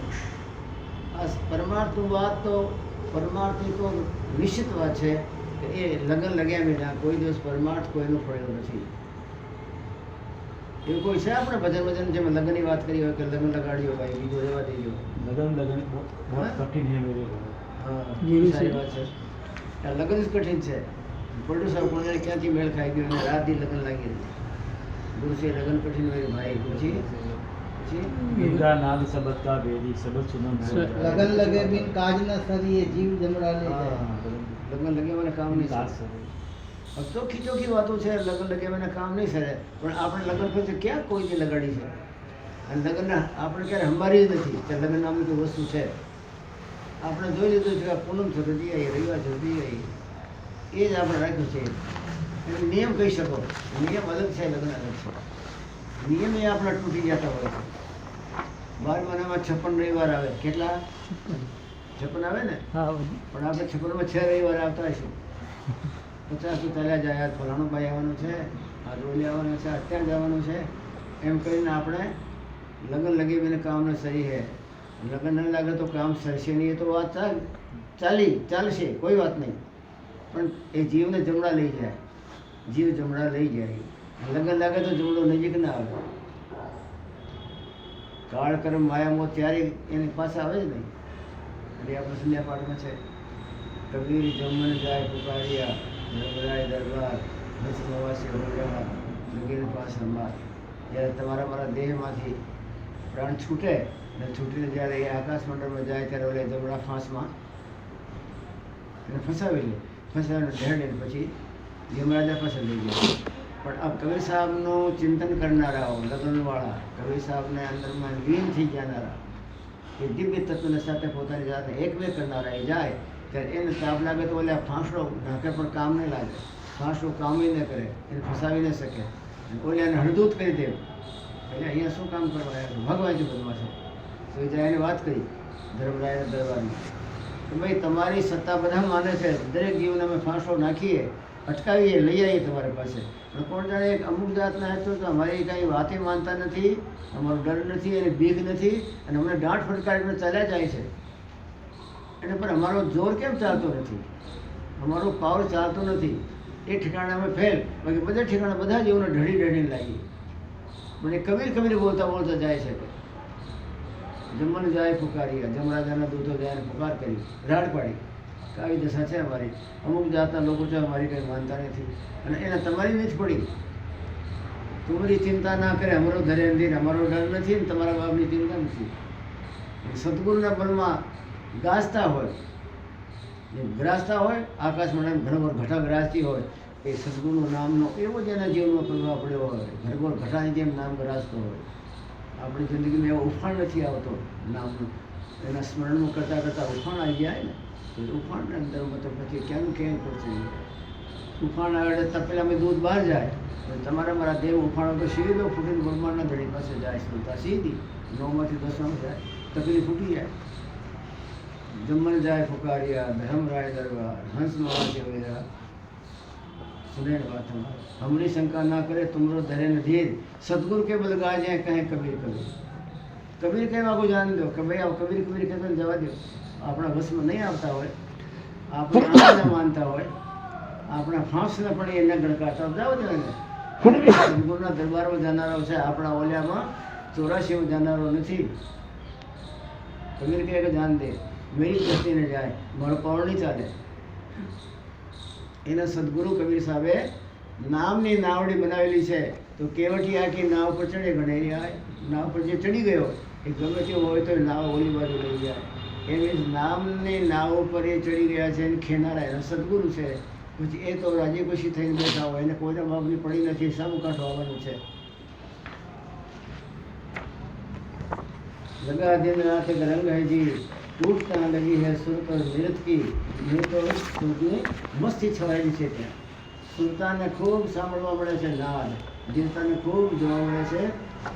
આ પરમાર્થની વાત તો પરમાર્થની તો નિશ્ચિત વાત છે કે એ લગ્ન લગ્યા વિના કોઈ દિવસ પરમાર્થ કોઈનો ફળ્યો નથી. એવું કોઈ છે આપણે ભજન જેમ લગ્નની વાત કરી હોય કે લગ્ન લગાડ્યો ભાઈ બીજો રહેવા દેજો. लगन बहुत कठिन है मेरे को. હા જેવી સારી છે. વાત છે. આ લગ્ન જ કઠિન છે. પલટુ સાહેબ કોને ક્યાંથી મેળ ખાઈ ગયો અને રાત દી લગ્ન લાગી રહી. ગુરુ છે લગ્ન કઠિન હોય ભાઈ. પછી गीता नाद शब्द का वेदी शब्द सुनन लगन लगे बिन काज न सरिये जीव जमड़ा ले जाए. લગ્ન લગ્યા મને કામ નહીં સરે. ચોખ્ખી ચોખ્ખી વાતો છે. લગ્ન લગ્યા મને કામ નહીં સરે. પણ આપણે લગ્ન પછી ક્યાં કોઈને લગાડી છે? અને લગ્ન આપણે ક્યારે સંભાળી જ નથી કે લગ્ન નામની કોઈ વસ્તુ છે. આપણે જોઈ લીધું છે કે પૂનમ થતો જઈ આવીએ, રવિવાર થતો જઈ આવીએ, એ જ આપણે રાખ્યું છે. એટલે નિયમ કહી શકો, નિયમ અલગ છે, લગ્ન અલગ છે. નિયમ એ આપણા તૂટી જતા હોય છે. 12 મહિનામાં 56 રવિવાર આવે. કેટલા? 56 આવે ને? હા પણ આપણે 56માં 6 રવિવાર આવતા હશું. 50 તો ચાલ્યા જાય, આ ફલાણું ભાઈ આવવાનું છે, આ રોલી આવવાનું છે, અત્યારે જવાનું છે, એમ કરીને આપણે લગ્ન લગી મને કામ ન સહી હે. લગ્ન ન લાગે તો કામ સરશે નહીં. એ તો વાત ચાલશે, કોઈ વાત નહીં. પણ એ જીવને જમણા લઈ જાય. જીવ જમણા લઈ જાય. લગ્ન લાગે તો જમણો નજીક ના આવે. કાળ કર્મ માયામાં ત્યારે એની પાસે આવે જ નહીં. એટલે આપણે સંધ્યા પાઠમાં છે કબીર જમન જાય પુકારિયા, નરબરાય દરબાર નસમવાસી હોયા લગીર પાસ રમાર. જ્યારે તમારા મારા દેહમાંથી પ્રાણ છૂટે ને છૂટીને જ્યારે એ આકાશ મંડળમાં જાય ત્યારે ઓલે જમણા ફાંસમાં એને ફસાવી લે. ફસાવીને ઢેરડીને પછી યમરાજા પાસે લઈ જાય. પણ આ કબીર સાહેબનું ચિંતન કરનારાઓ, લગ્નવાળા કબીર સાહેબને અંદરમાં લીન થઈ જનારા, એ દિવ્ય તત્વને સાથે પોતાની જાતને એકવે કરનારા એ જાય ત્યારે એને તાપ લાગે તો ઓલે ફાંસડો ઢાંકે પણ કામ નહીં લાગે. ફાંસડો કામ ન કરે, એને ફસાવી ન શકે. ઓલે એને હળદૂત કરી દે. એટલે અહીંયા શું કામ કરવા આવ્યા છો? ભગવાન છે બદમાશ. તો એ જાય એને વાત કરી ધર્મરાયના દરબારની કે ભાઈ તમારી સત્તા બધા માને છે, દરેક જીવને અમે ફાંસડો નાખીએ, અટકાવીએ, લઈ આવીએ તમારી પાસે. પણ કોણ જાણે એક અમુક જાતના હેતુ તો અમારી કાંઈ વાતે માનતા નથી, અમારો ડર નથી, એને બીક નથી, અને અમને દાંટ ફટકારીને ચાલ્યા જાય છે. એને પર અમારો જોર કેમ ચાલતો નથી? અમારો પાવર ચાલતો નથી. એ ઠેકાણે અમે ફેલ, બાકી બધા ઠેકાણે બધા જીવોને ઢળીને લાગીએ. પણ એ કબીર બોલતા બોલતા જાય છે કે જમન જાય પુકારીયા, જમરાજાના દૂતો જાય પુકાર કરી, રાડ પાડી કે આવી દશા છે અમારી. અમુક જાતના લોકો છે અમારી કંઈ માનતા નથી, અને એને તમારી નથી પડી. તમારી ચિંતા ના કરે, અમારો ધરે અંધીર, અમારો ડર નથી ને તમારા બાપની ચિંતા નથી. સદગુરુના બળમાં ગાજતા હોય, જે ગ્રાસતા હોય આકાશમાં ઘરઘોર ઘટા ગ્રાસતી હોય એ સદગુરુનું નામનો એવો જ એના જીવનમાં પ્રભાવ પડ્યો હોય, ઘરઘોર ઘટાની જેમ નામ ગ્રાસતો હોય. આપણી જિંદગીમાં એવો ઉફાણ નથી આવતો નામનું. એના સ્મરણનું કરતાં કરતાં ઉફાણ આવી જાય ને તો ઉફાણના અંદરમાં તો પછી ક્યાંનું ક્યાંય પડશે. ઉફાણ આવે એટલે તપેલા મેં દૂધ બહાર જાય તો તમારા મારા દેવ ઉફાણો તો સીધો ફૂટીને બ્રહ્માંડના ધણી પાસે જાય. સ્મૃતા સીધી 9માંથી 10 જાય, તકલી ફૂટી જાય. જમણ જાય ફુકારિયા ધર્મરાય દરબાર હંસ મહાદેવ વેરા સુનેર बात हमरी शंका ना करे तुमरो धरे न धीर सतगुरु के बल गाजे कहे कबीर कबीर कबीर कहवा को जान दो कि भाई आप कबीर कबीर कहते जवा दो. આપણા વશમાં નહીં આવતા હોય, આપણે આંખને માનતા હોય, આપણા ફાંસને પણ એને ગણકારતા જવા દો એને. સદગુરુના દરબારમાં જાનારો છે, આપણા ઓલિયામાં 84 જાનારો નથી. કબીર કહે કે જાન દે મેરી દ્રષ્ટિને જાય, મારો પાવર નહીં ચાલે. એના સદગુરુ કબીર સાહેબે નામની નાવડી બનાવેલી છે. તો કેવટી આખી નાવ પર ચડે ગણેરી આવે, નાવ પર જે ચડી ગયો એ ગમે તે હોય તો નાવ ઓલી બાજુ લઈ જાય. એવી નામની નાવ ઉપર એ ચડી ગયા છે અને ખેનારા એના સદગુરુ છે. પછી એ તો રાજી ખુશી થઈને બેઠા હોય, એને કોઈના બાપની પડી નથી, સબ કાંઠો આવવાનું છે. लगा दिन रात रंग है जी टूटता लगी है सुर पर नृत्य की ये तो સુરની મસ્તી છવાયેલી છે. ત્યાં સુરતાને ખૂબ સાંભળવા મળે છે નાદ, દેવતાને ખૂબ જોવા મળે છે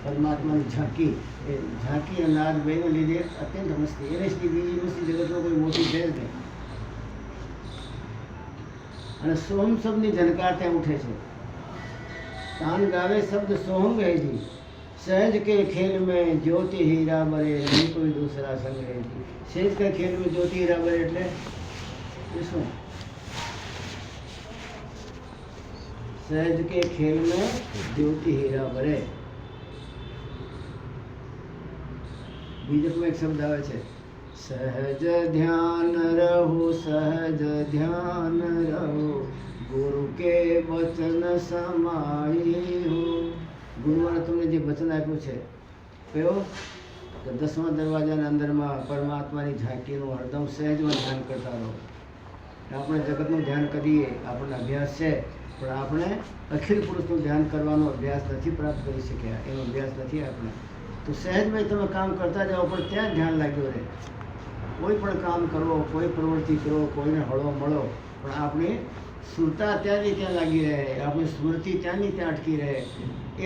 પરમાત્માની ઝાંકી. એ ઝાંકી અને નાદ બેને લીધે અત્યંત મસ્તી. એને જ બીજી મસ્તી જગતમાં કોઈ મોટી છે જ નહીં. અને સોહમ શબ્દની ઝનકાર ત્યાં ઉઠે છે. તાન ગાવે શબ્દ સોહમ ગए जी सहज के खेल में ज्योति हीरा बरे नहीं कोई दूसरा संग रहेगी. सहज के खेल में ज्योति हीरा बरे એટલે એ શું? सहज के खेल में ज्योति हीरा बरे. બીજકમાં એક શબ્દ આવે છે સહજ ધ્યાન રહો, સહજ ધ્યાન રહો, ગુરુ કે વચન સમાઈ હો. ગુરુવારે તમને જે વચન આપ્યું છે કયો કે 10મા દરવાજાના અંદરમાં પરમાત્માની ઝાંકીનું હરદમ સહેજમાં ધ્યાન કરતા રહો. આપણે જગતનું ધ્યાન કરીએ, આપણને અભ્યાસ છે, પણ આપણે અખિલ પુરુષનું ધ્યાન કરવાનો અભ્યાસ નથી પ્રાપ્ત કરી શક્યા. એનો અભ્યાસ નથી આપણે. તો સહેજમાં તમે કામ કરતા જાઓ, પણ ત્યાં ધ્યાન લાગ્યું રહે. કોઈ પણ કામ કરો, કોઈ પ્રવૃત્તિ કરો, કોઈને હળવો મળો, પણ આપણી સુરતા ત્યાંની ત્યાં લાગી રહે, આપણી સ્મૃતિ ત્યાંની ત્યાં અટકી રહે.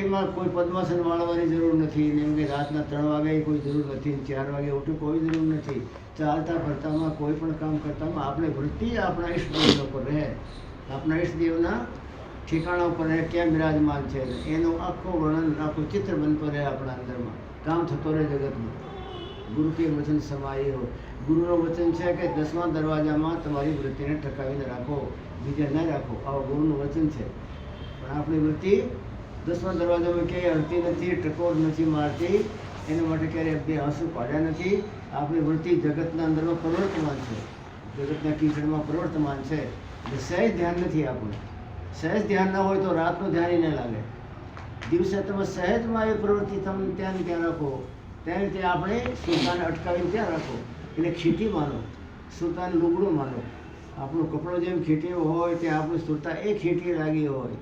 એમાં કોઈ પદ્માસન વાળવાની જરૂર નથી, એમ કે રાતના 3 વાગે કોઈ જરૂર નથી, 4 વાગે ઉઠવું કોઈ જરૂર નથી. ચાલતા ફરતામાં કોઈ પણ કામ કરતામાં આપણે વૃત્તિ આપણા ઈષ્ટદેવ ઉપર રહે, આપણા ઈષ્ટદેવના ઠેકાણા ઉપર રહે, ક્યાં બિરાજમાન છે એનું આખું વર્ણન, આખું ચિત્ર બનતો રહે આપણા અંદરમાં. કામ થતો રહે જગતમાં. ગુરુ કે વચન સમાયે હો. ગુરુનું વચન છે કે 10મા દરવાજામાં તમારી વૃત્તિને ટકાવીને રાખો, બીજા ન રાખો. આવા ગુરુનું વચન છે. પણ આપણી વૃત્તિ 10મા દરવાજામાં ક્યાંય અડતી નથી, ટકોર નથી મારતી. એના માટે ક્યારેય બે આંસુ પાડ્યા નથી. આપણી વૃત્તિ જગતના અંદરમાં પ્રવર્તમાન છે, જગતના કીચડમાં પ્રવર્તમાન છે. એટલે સહેજ ધ્યાન નથી આપણું. સહેજ ધ્યાન ન હોય તો રાતનું ધ્યાન ન લાગે. દિવસે તમે સહેજમાં એ પ્રવૃત્તિ તમે ત્યાં રાખો, ત્યાં આપણે સુરતાને અટકાવીને ત્યાં રાખો. એને ખીટી માનો, સુરતાને લુગડું માનો. આપણું કપડો જેમ ખીટીઓ હોય ત્યાં આપણું સુરતા એ ખીટી લાગી હોય.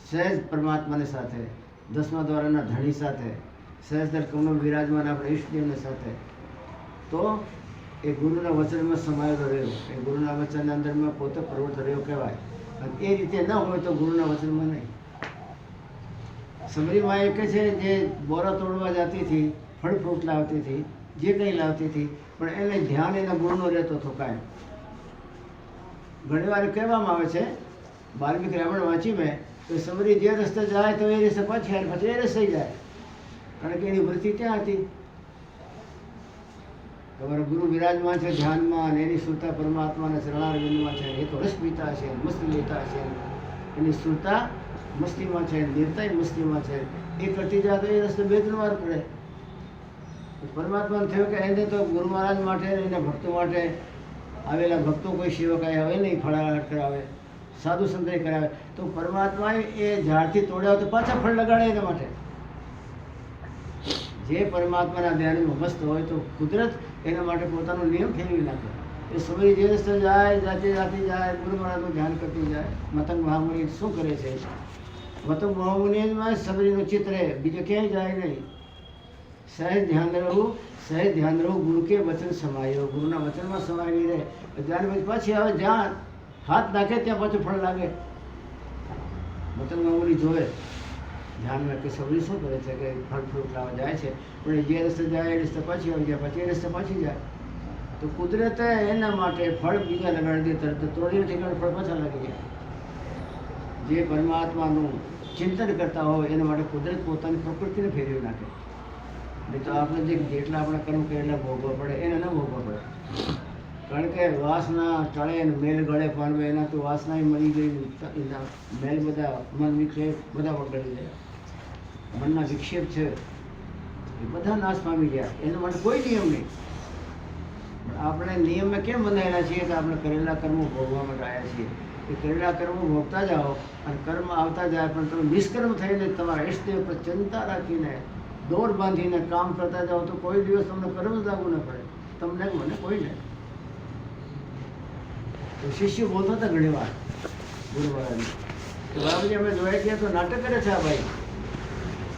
સહેજ પરમાત્માને સાથે, 10મા દ્વારાના ધણી સાથે, સહેજ દરકમનો વિરાજમાન આપણે ઈષ્ટદેવને સાથે, તો એ ગુરુના વચનમાં સમાયેલો રહ્યો, એ ગુરુના વચનના અંદરમાં પોતે પ્રવૃત્ત રહ્યો કહેવાય. અને એ રીતે ન હોય તો ગુરુના વચનમાં નહીં. સમરી માં કહે છે જે બોરા તોડવા જતી હતી, ફળ ફ્રૂટ લાવતી હતી, જે કંઈ લાવતી હતી, પણ એને ધ્યાન એના ગુરુનો રહેતો હતો કાંઈ. ઘણી વાર કહેવામાં આવે છે, વાલ્મીક રામાયણ વાંચી મેં, તો સમરી જે રસ્તે જાય તો એ રસ્તે પાછી આવે, પછી એ રસ્તે જાય, કારણ કે એની વૃત્તિ ત્યાં હતી. તમારો ગુરુ વિરાજમાન છે ધ્યાનમાં, અને એની સુરતા પરમાત્માના શરણારવિંદમાં છે. એ તો રસ પીતા હશે, મસ્તી લેતા હશે, એની સુરતા મસ્તીમાં છે, નિર્તાય મસ્તીમાં છે. એ કરતી જાય તો એ રસ્તે 2-3 વાર પડે. પરમાત્માને થયું કે એને તો ગુરુ મહારાજ માટે, એના ભક્તો માટે આવેલા ભક્તો કોઈ સેવકાય આવે નહીં, ફળાહાર કરાવે, સાધુ સંતય કરાવે, તો પરમાત્માએ એ ઝાડથી તોડ્યા તો પાછા ફળ લગાડે એના માટે. જે પરમાત્માના ધ્યાનમાં મસ્ત હોય તો કુદરત એના માટે પોતાનો નિયમ ફેરવી નાખે. એ સબરી જે રસ્તે જાય જાતી જાતી જાય ગુરુ મહારાજનું ધ્યાન કરતી જાય. મતંગ મહામુનિ શું કરે છે? મતંગ મહામુનિમાં સબરીનું ચિત્ર બીજે ક્યાંય જાય નહીં. સહેજ ધ્યાન રહેવું, સહેજ ધ્યાન રહેવું. ગુરુ કે વચન સમાયો, ગુરુના વચનમાં સમાયેલી રહે. ધ્યાન પછી પાછી આવે, જ્યાં હાથ નાખે ત્યાં પાછું ફળ લાગે. મતંગ મહામુનિ જોવે ધ્યાનમાં કે સબરી શું કરે છે, કે ફળ ફ્રૂટ લાવવા જાય છે, પણ એ જે રસ્તે જાય એ રસ્તે પાછી આવી જાય, પછી એ રસ્તે પાછી જાય. તો કુદરતે એના માટે ફળ બીજા લગાડી દે, તરત ત્રોડીને ઠેકાણે ફળ પાછા લાગી જાય. જે પરમાત્માનું ચિંતન કરતા હોય એના માટે કુદરત પોતાની પ્રકૃતિને ફેરવી નાખે. નહીં તો આપણે જેટલા આપણે કર્મ કરેલા ભોગવવા પડે એને ન ભોગવવા પડે. કારણ કે વાસના ટળે ને મેલ ગળે પાનવે, એના તો વાસના મરી ગઈ, એના મેલ બધા મન વિક્ષેપ બધા પકડી જાય. મનના વિક્ષેપ છે એ બધા નાશ પામી ગયા. એના માટે કોઈ નિયમ નહીં. પણ આપણે નિયમમાં કેમ બંધાયેલા છીએ કે આપણે કરેલા કર્મો ભોગવા માટે આવ્યા છીએ. એ કરેલા કર્મો ભોગતા જાઓ અને કર્મ આવતા જાય, પણ તમે નિષ્કર્મ થઈને તમારા ઈષ્ટદેવ પર ચિંતા રાખીને દોર બાંધીને કામ કરતા જાઓ તો કોઈ દિવસ તમને કર્મ જ લાગુ ન પડે. તમને મને કોઈને. તો શિષ્ય બોલતા હતા ઘણી વાર ગુરુ મહારાજને કે બાબાજી અમે જોયા ગયા તો નાટક કરે છે આ ભાઈ.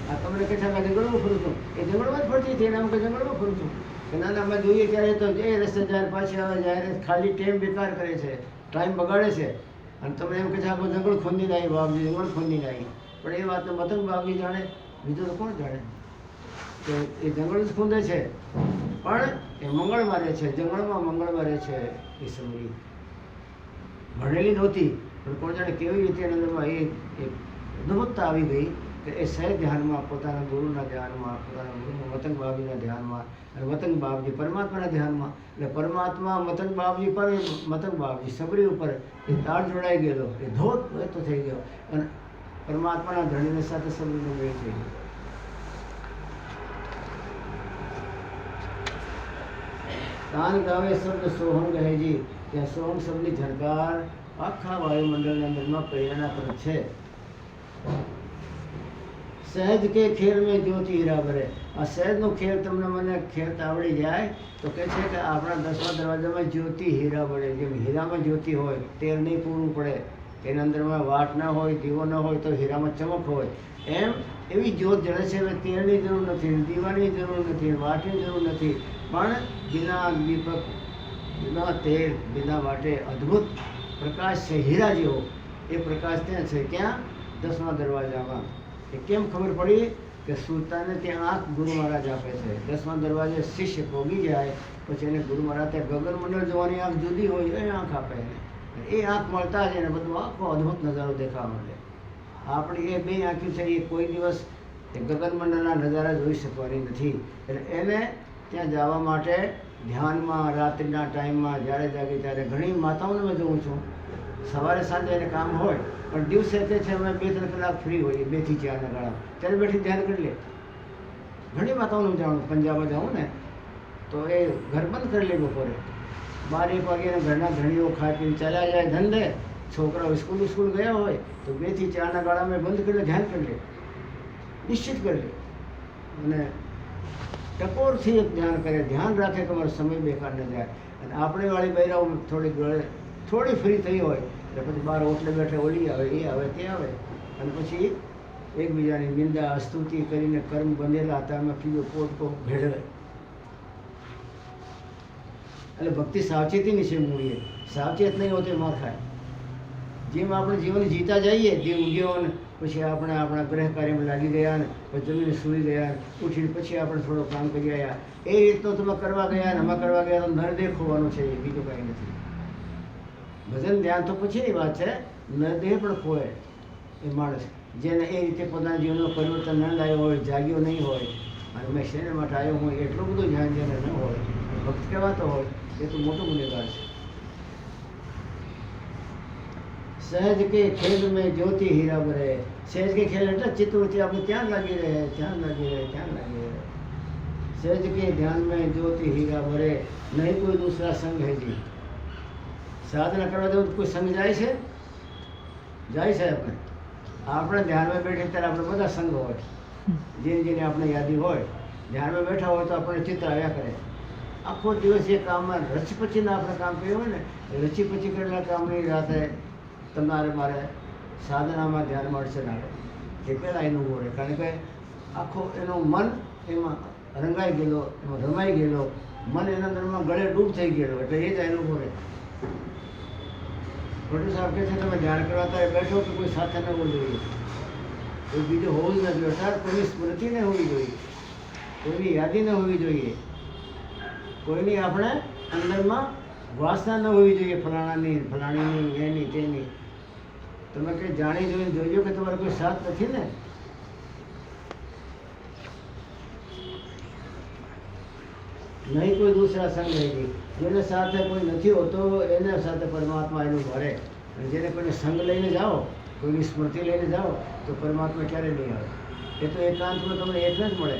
આ તમને કહે છે કે જંગલમાં ફરું છું, એ જંગલમાં જ ફરતી હતી, એને અમે જંગલમાં ફરું છું. કે ના ના અમે જોઈએ ત્યારે તો એ રસ્તે જાય પાછી આવે, જાય ખાલી ટાઈમ બેકાર કરે છે, ટાઈમ બગાડે છે. અને તમે એમ કહે છે આખું જંગલ ખોદી નાખી બાપજી, જંગલ ખોદી નાખી. પણ એ વાત મતંગ બાપજી જાણે, બીજું તો કોણ જાણે? કે એ જંગલ જ ખોદે છે પણ એ મંગળવારે છે, જંગલમાં મંગળવારે છે. એ સમરી ભણેલી નહોતી પણ કોણ જાણે કેવી રીતે એના અંદરમાં એ અદભુતતા આવી ગઈ કે એ સહેજ ધ્યાનમાં, પોતાના ગુરુના ધ્યાનમાં, પોતાના ગુરુ મતંગ બાપજીના ધ્યાનમાં, અને મતંગ બાપજી પરમાત્માના ધ્યાનમાં. એટલે પરમાત્મા મતંગ બાપજી પર, મતંગ બાપજી સબરી ઉપર એ તાળ જોડાઈ ગયેલો, એ ધોધ વહેતો થઈ ગયો અને પરમાત્માના ધણીની સાથે સબરીનો મેળ થઈ ગયો. તાન ગાવે શબ્દ સોહમ ગહેજી, ત્યાં સોહમ શબ્દની ઝણકાર આખા વાયુમંડળની અંદરમાં પ્રેરણા પર છે. સહેજ કે ખેર મેં જ્યોતિ હીરા ભરે. આ સહેજનો ખેર તમને મને ખેરતા આવડી જાય તો કહે છે કે આપણા 10મા દરવાજામાં જ્યોતિ હીરા ભરે. જેમ હીરામાં જ્યોતિ હોય, તેલ નહીં પૂરવું પડે, એના અંદરમાં વાટ ના હોય, દીવો ન હોય તો હીરામાં ચમક હોય, એમ એવી જ્યોત જળે છે. હવે તેલની જરૂર નથી, દીવાની જરૂર નથી, વાટની જરૂર નથી, પણ બિના દીપક, બિના તેલ, બિના વાટે અદ્ભુત પ્રકાશ છે હીરા જેવો. એ પ્રકાશ ત્યાં છે. ક્યાં? 10મા દરવાજામાં. એ કેમ ખબર પડી? કે સુલતાને ત્યાં આંખ ગુરુ મહારાજ આપે છે. 10મા દરવાજે શિષ્ય ભોગી જાય પછી એને ગુરુ મહારાજ ત્યાં ગગન મંડળ જોવાની આંખ જુદી હોય, એ આંખ આપે એને. એ આંખ મળતા જ એને બધું આખો અદ્ભુત નજારો દેખાવા માંડે. આપણી એ બે આંખ્યું છે એ કોઈ દિવસ એ ગગન મંડળના નજારા જોઈ શકવાની નથી. એટલે એને ત્યાં જવા માટે ધ્યાનમાં રાત્રિના ટાઈમમાં જ્યારે જાગે ત્યારે ઘણી માતાઓને મેં જોઉં છું, સવારે સાંજે એને કામ હોય પણ દિવસે તે છે અમે 2-3 કલાક ફ્રી હોઈએ, 2 થી 4 ના ગાળા, ત્યારે બેઠી ધ્યાન કરી લે. ઘણી માતાઓને જાણું, પંજાબમાં જાઉં ને તો એ ઘર બંધ કરી લે બપોરે 12-1 વાગે ઘરના ઘણીઓ ખાઈ પીને ચાલ્યા જાય ધંધે, છોકરાઓ સ્કૂલ ગયા હોય તો 2 થી 4 ના ગાળામાં બંધ કરી લે, ધ્યાન કરી લે, નિશ્ચિત કરી લે. અને ટકોરથી એક ધ્યાન કરે, ધ્યાન રાખે કે મારો સમય બેકાર ન જાય. અને આપણે વાળી બૈરાઓ થોડી ફ્રી થઈ હોય એટલે પછી બહાર ઓટલે બેઠે ઓલી આવે, એ આવે, તે આવે, અને પછી એકબીજાની નિંદા સ્તુતિ કરીને કર્મ બંધેલા હતા એમાં કીધું પોટકો ભેળવે. એટલે ભક્તિ સાવચેતીની છે મૂળીએ. સાવચેત નહીં હોતે માર ખાય. જેમ આપણે જીવન જીતા જઈએ, જે ઊંઘ્યો ને પછી આપણે આપણા ગ્રહ કાર્યમાં લાગી ગયા ને પછી જમીને સૂઈ ગયા, ઉઠીને પછી આપણે થોડું કામ કરી આવ્યા, એ રીતનું તમે કરવા ગયા ને આમાં કરવા ગયા તો નરદેહ ખોવાનું છે, બીજું કાંઈ નથી. ભજન ધ્યાન તો પછીની વાત છે, નરદેહ પણ ખોય એ માણસ જેને એ રીતે પોતાના જીવનમાં પરિવર્તન ન લાવ્યો હોય, જાગ્યો નહીં હોય અને મેં શેના માટે આવ્યો હું એટલું બધું ધ્યાન જેને ન હોય, ભક્ત કહેવાતો હોય, એ તો મોટું ગુનેગાર છે. સહેજ કે ખેલ મેં જ્યોતિ હીરા ભરે. સહેજ કે ખેલ એટલે ચિત્તવૃત્તિ આપણે ત્યાં લાગી રહે, ત્યાં લાગી રહે, ત્યાં લાગી રહે. સહેજ કે ધ્યાન મેં જ્યોતિ હીરા ભરે, નહીં કોઈ દૂસરા સંગ હે જી. સાધના કરવા જવું કોઈ સંગ જાય છે? જાય છે આપણે. આપણે ધ્યાનમાં બેઠે ત્યારે આપણે બધા સંગ હોય, જેને જેને આપણે યાદી હોય. ધ્યાનમાં બેઠા હોય તો આપણને ચિત્ર આવ્યા કરે, આખો દિવસ એ કામમાં રચપચીને આપણે કામ કર્યું હોય ને એ રચીપચી કરેલા કામની રાતે તમારે મારે સાધનામાં ધ્યાન મળશે ના એ પહેલાં એનું ઊભો રહે. કારણ કે આખો એનું મન એમાં રંગાઈ ગયેલો, એમાં રમાઈ ગયેલો, મન એના અંદરમાં ગળે ડૂબ થઈ ગયેલો, એટલે એ જ એનું ઊભો રહે. ભટ્ટુ સાહેબ કહે છે તમે ધ્યાન કરવા ત્યારે બેઠો કે કોઈ સાથે ન હોવું જોઈએ, કોઈ બીજું હોવું જ નથી. અર્થાત કોઈની સ્મૃતિ ન હોવી જોઈએ, કોઈની યાદી ન હોવી જોઈએ, કોઈની આપણે અંદરમાં વાસના ન હોવી જોઈએ ફલાણાની, ફલાણીની, એની, તેની. તમે કંઈ જાણી જોઈને જોઈજો કે તમારો કોઈ સાથ નથી ને. નહીં કોઈ દૂસરા સંગ નહીં. જેને સાથે કોઈ નથી હોતો એને સાથે પરમાત્મા એનું ભરે. અને જેને કોઈને સંગ લઈને જાઓ, કોઈની સ્મૃતિ લઈને જાઓ તો પરમાત્મા ક્યારેય નહીં આવે. એ તો એકાંતમાં તમને એકને જ મળે.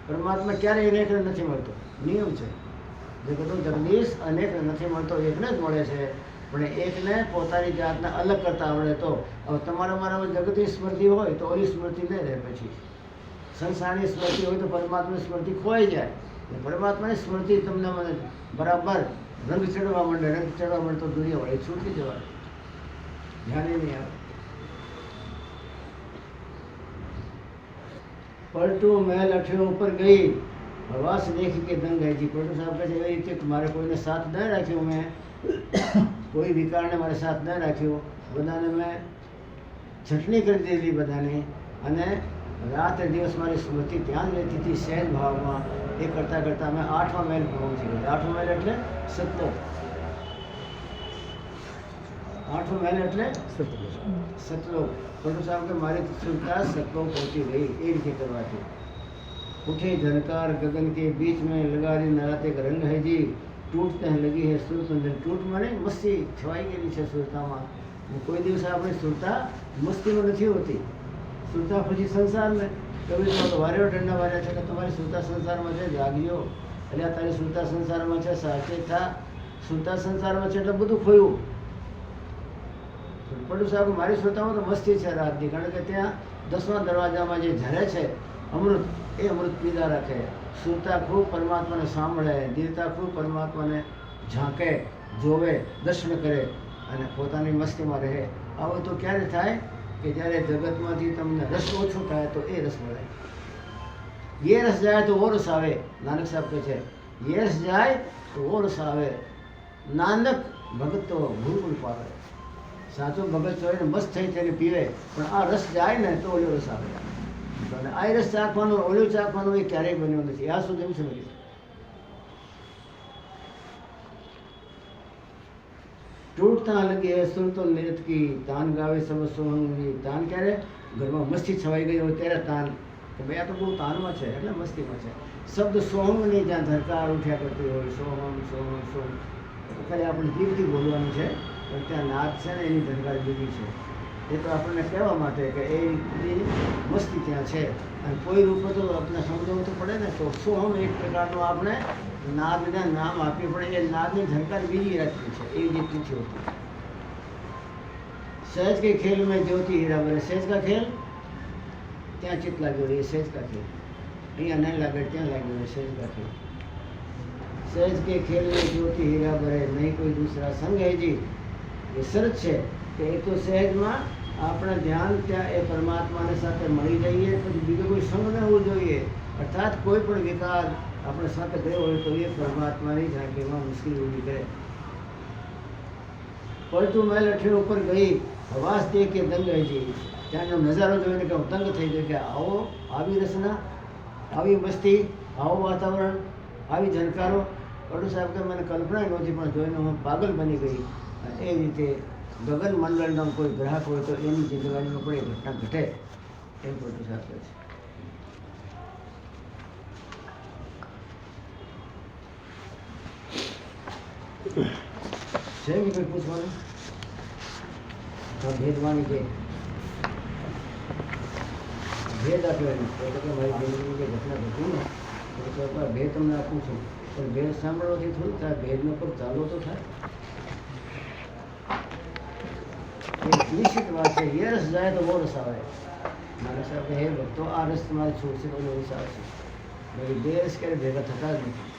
પરમાત્મા ક્યારેય એકને નથી મળતો, નિયમ છે. જગતનો જગદીશ અનેકને નથી મળતો, એકને જ મળે છે. પણ એકને પોતાની જાતને અલગ કરતા આવડે તો. હવે તમારા મારામાં જગતની સ્મૃતિ હોય તો ઓલી સ્મૃતિ નહીં રહે. પછી સંસારની સ્મૃતિ હોય તો પરમાત્માની સ્મૃતિ ખોવાઈ જાય. પરમાત્માની સ્મૃતિ તમને મને બરાબર રંગ ચડવા માંડે, રંગ ચડવા માંડે તો દુનિયા વળે છૂટી જવાય, ધ્યાન નહીં આવે. પલટુ મહેલ અઠ્યો ઉપર ગઈ, હવાસ દેખી કે દંગ ગઈ. પલટુ સાહેબ કહે છે એવી રીતે મારે કોઈને સાથ ન રાખ્યો, મેં કોઈ વિકારને મારે સાથ ન રાખ્યો, બધાને મેં છટણી કરી દીધી બધાની. અને રાત્રે દિવસ મારી સ્મૃતિ ત્યાં જ રહેતી હતી સહેજ ભાવમાં. એ કરતાં કરતાં મેં 8મા મહેલ પહોંચી ગયા. 8મો મહેલ એટલે સતલોક. 8મો મહેલ એટલે સતલોક. પલટુ સાહેબ કે મારી સુરતા સતલોક પહોંચી ગઈ. એ રીતે કરવાથી उठे झनकार गगन के बीच में लगा दी नराते का रंग है जी, टूटते हैं लगी है सुरत अंदर. टूट माने મસ્તી છવાઈ ગયેલી છે સુરતામાં. કોઈ દિવસ આપણી સુરતા મસ્તીમાં નથી હોતી. સુરતા પછી સંસારમાં કવિ તો વાર્યો ઠંડા વાર્યા છે કે તમારી સુરતા સંસારમાં છે, જાગ્યો. એટલે આ તારી સુરતા સંસારમાં છે, સાચે થા. સુરતા સંસારમાં છે એટલે બધું ખોયું. પલટુ સાહેબ મારી સુરતામાં તો મસ્તી છે રાતની. કારણ કે ત્યાં 10મા દરવાજામાં જે ઝરે છે અમૃત, એ અમૃત પીધા રાખે. સુરતા ખૂબ પરમાત્માને સાંભળે, દીરતા ખૂબ પરમાત્માને ઝાંકે, જોવે, દર્શન કરે અને પોતાની મસ્તીમાં રહે. આવું તો ક્યારે થાય કે જ્યારે જગતમાંથી તમને રસ ઓછો થાય તો એ રસ મળે. ये रस जाए तो वो रस આવે. નાનક સાહેબ કહે છે ये रस જાય તો वो रस આવે. નાનક ભગત તો ભૂલ પાવે. સાચો ભગત હોય ને મસ્ત થઈ તેને પીવે, પણ આ રસ જાય ને તો ઓલો રસ આવે. અને આ રસ ચાખવાનો ઓલો ચાખવાનો એ ક્યારેય બન્યો નથી આ સુધી એમ સમજી. टूटता लगी है सुर तो निरत की, तान गावे सब सोहंगी. તાન ક્યારે ઘરમાં મસ્તી છવાઈ ગઈ હોય ત્યારે તાન કે ભાઈ આ તો બહુ તાનમાં છે એટલે મસ્તીમાં છે. શબ્દ સોહમની જ્યાં ધરકાર ઉઠ્યા કરતી હોય, સોહમ સોહમ સોહમ તો ખાલી આપણે જીભથી બોલવાનું છે, પણ ત્યાં નાદ છે ને એની ધરકાર જુદી છે. એ તો આપણને કહેવા માટે કે એ મસ્તી ત્યાં છે. અને કોઈ રૂપે તો આપણે સમજાવવું તો પડે ને. તો સોહમ એક પ્રકારનો આપણે નાદને નામ આપીએ, પણ એ નાદની ઝંકાર બીજી રાખવી છે, એવી રીતે નથી હોતી. સહેજ કે ખેલ મેં જ્યોતિ હીરા બને. સહેજ કા ખેલ ત્યાં ચિત્ત લાગ્યો રહે, સહેજ કા ખેલ અહીંયા નહીં લાગે, ત્યાં લાગ્યો રહે. સહેજ કા ખેલ, સહેજ કે ખેલ મેં જ્યોતિ હીરા ભરે, નહીં કોઈ દૂસરા સંગ હે જી. એ શરત છે કે એ તો સહેજમાં આપણે ધ્યાન ત્યાં એ પરમાત્માને સાથે મળી જઈએ, પછી બીજો કોઈ સંગ ન હોવો જોઈએ. અર્થાત કોઈ પણ વિકાર આપણે સાથે ગયો હોય તો એ પરમાત્માની ઝાંખીમાં મુશ્કેલી ઊભી કરે. પલટુ મહેલ અઠ્યો ઉપર ગઈ, હવાસ દે કે દંગ હજી. ત્યાંનો નજારો જોઈને કે હું દંગ થઈ ગયો કે આવો, આવી રચના, આવી મસ્તી, આવું વાતાવરણ, આવી ઝનકારો. પલટુ સાહેબ કે મને કલ્પના નહોતી, પણ જોઈને હું પાગલ બની ગઈ. એ રીતે ગગન મંડળનો કોઈ ગ્રાહક હોય તો એની જિંદગીમાં પણ એ ઘટના ઘટે એમ પલટુ સાહેબ કહે છે. છે કે કોઈ પૂછવાનું? હા, ભેદવાની છે. ભેદ આપ્યો એને તો કે મારી જિંદગીની જે ઘટના ઘટી ને તો ભેદ તમને આપું છું, પણ ભેદ સાંભળવાથી થોડું થાય, ભેદનો પર ચાલો તો થાય. એક નિશ્ચિત વાત છે, એ રસ જાય તો બહુ રસ આવે. મારા સાહેબ હે ભક્તો આ રસ તમારે છોડશે તો બહુ રસ આવશે. ભાઈ બે રસ ક્યારે ભેગા થતા જ નથી.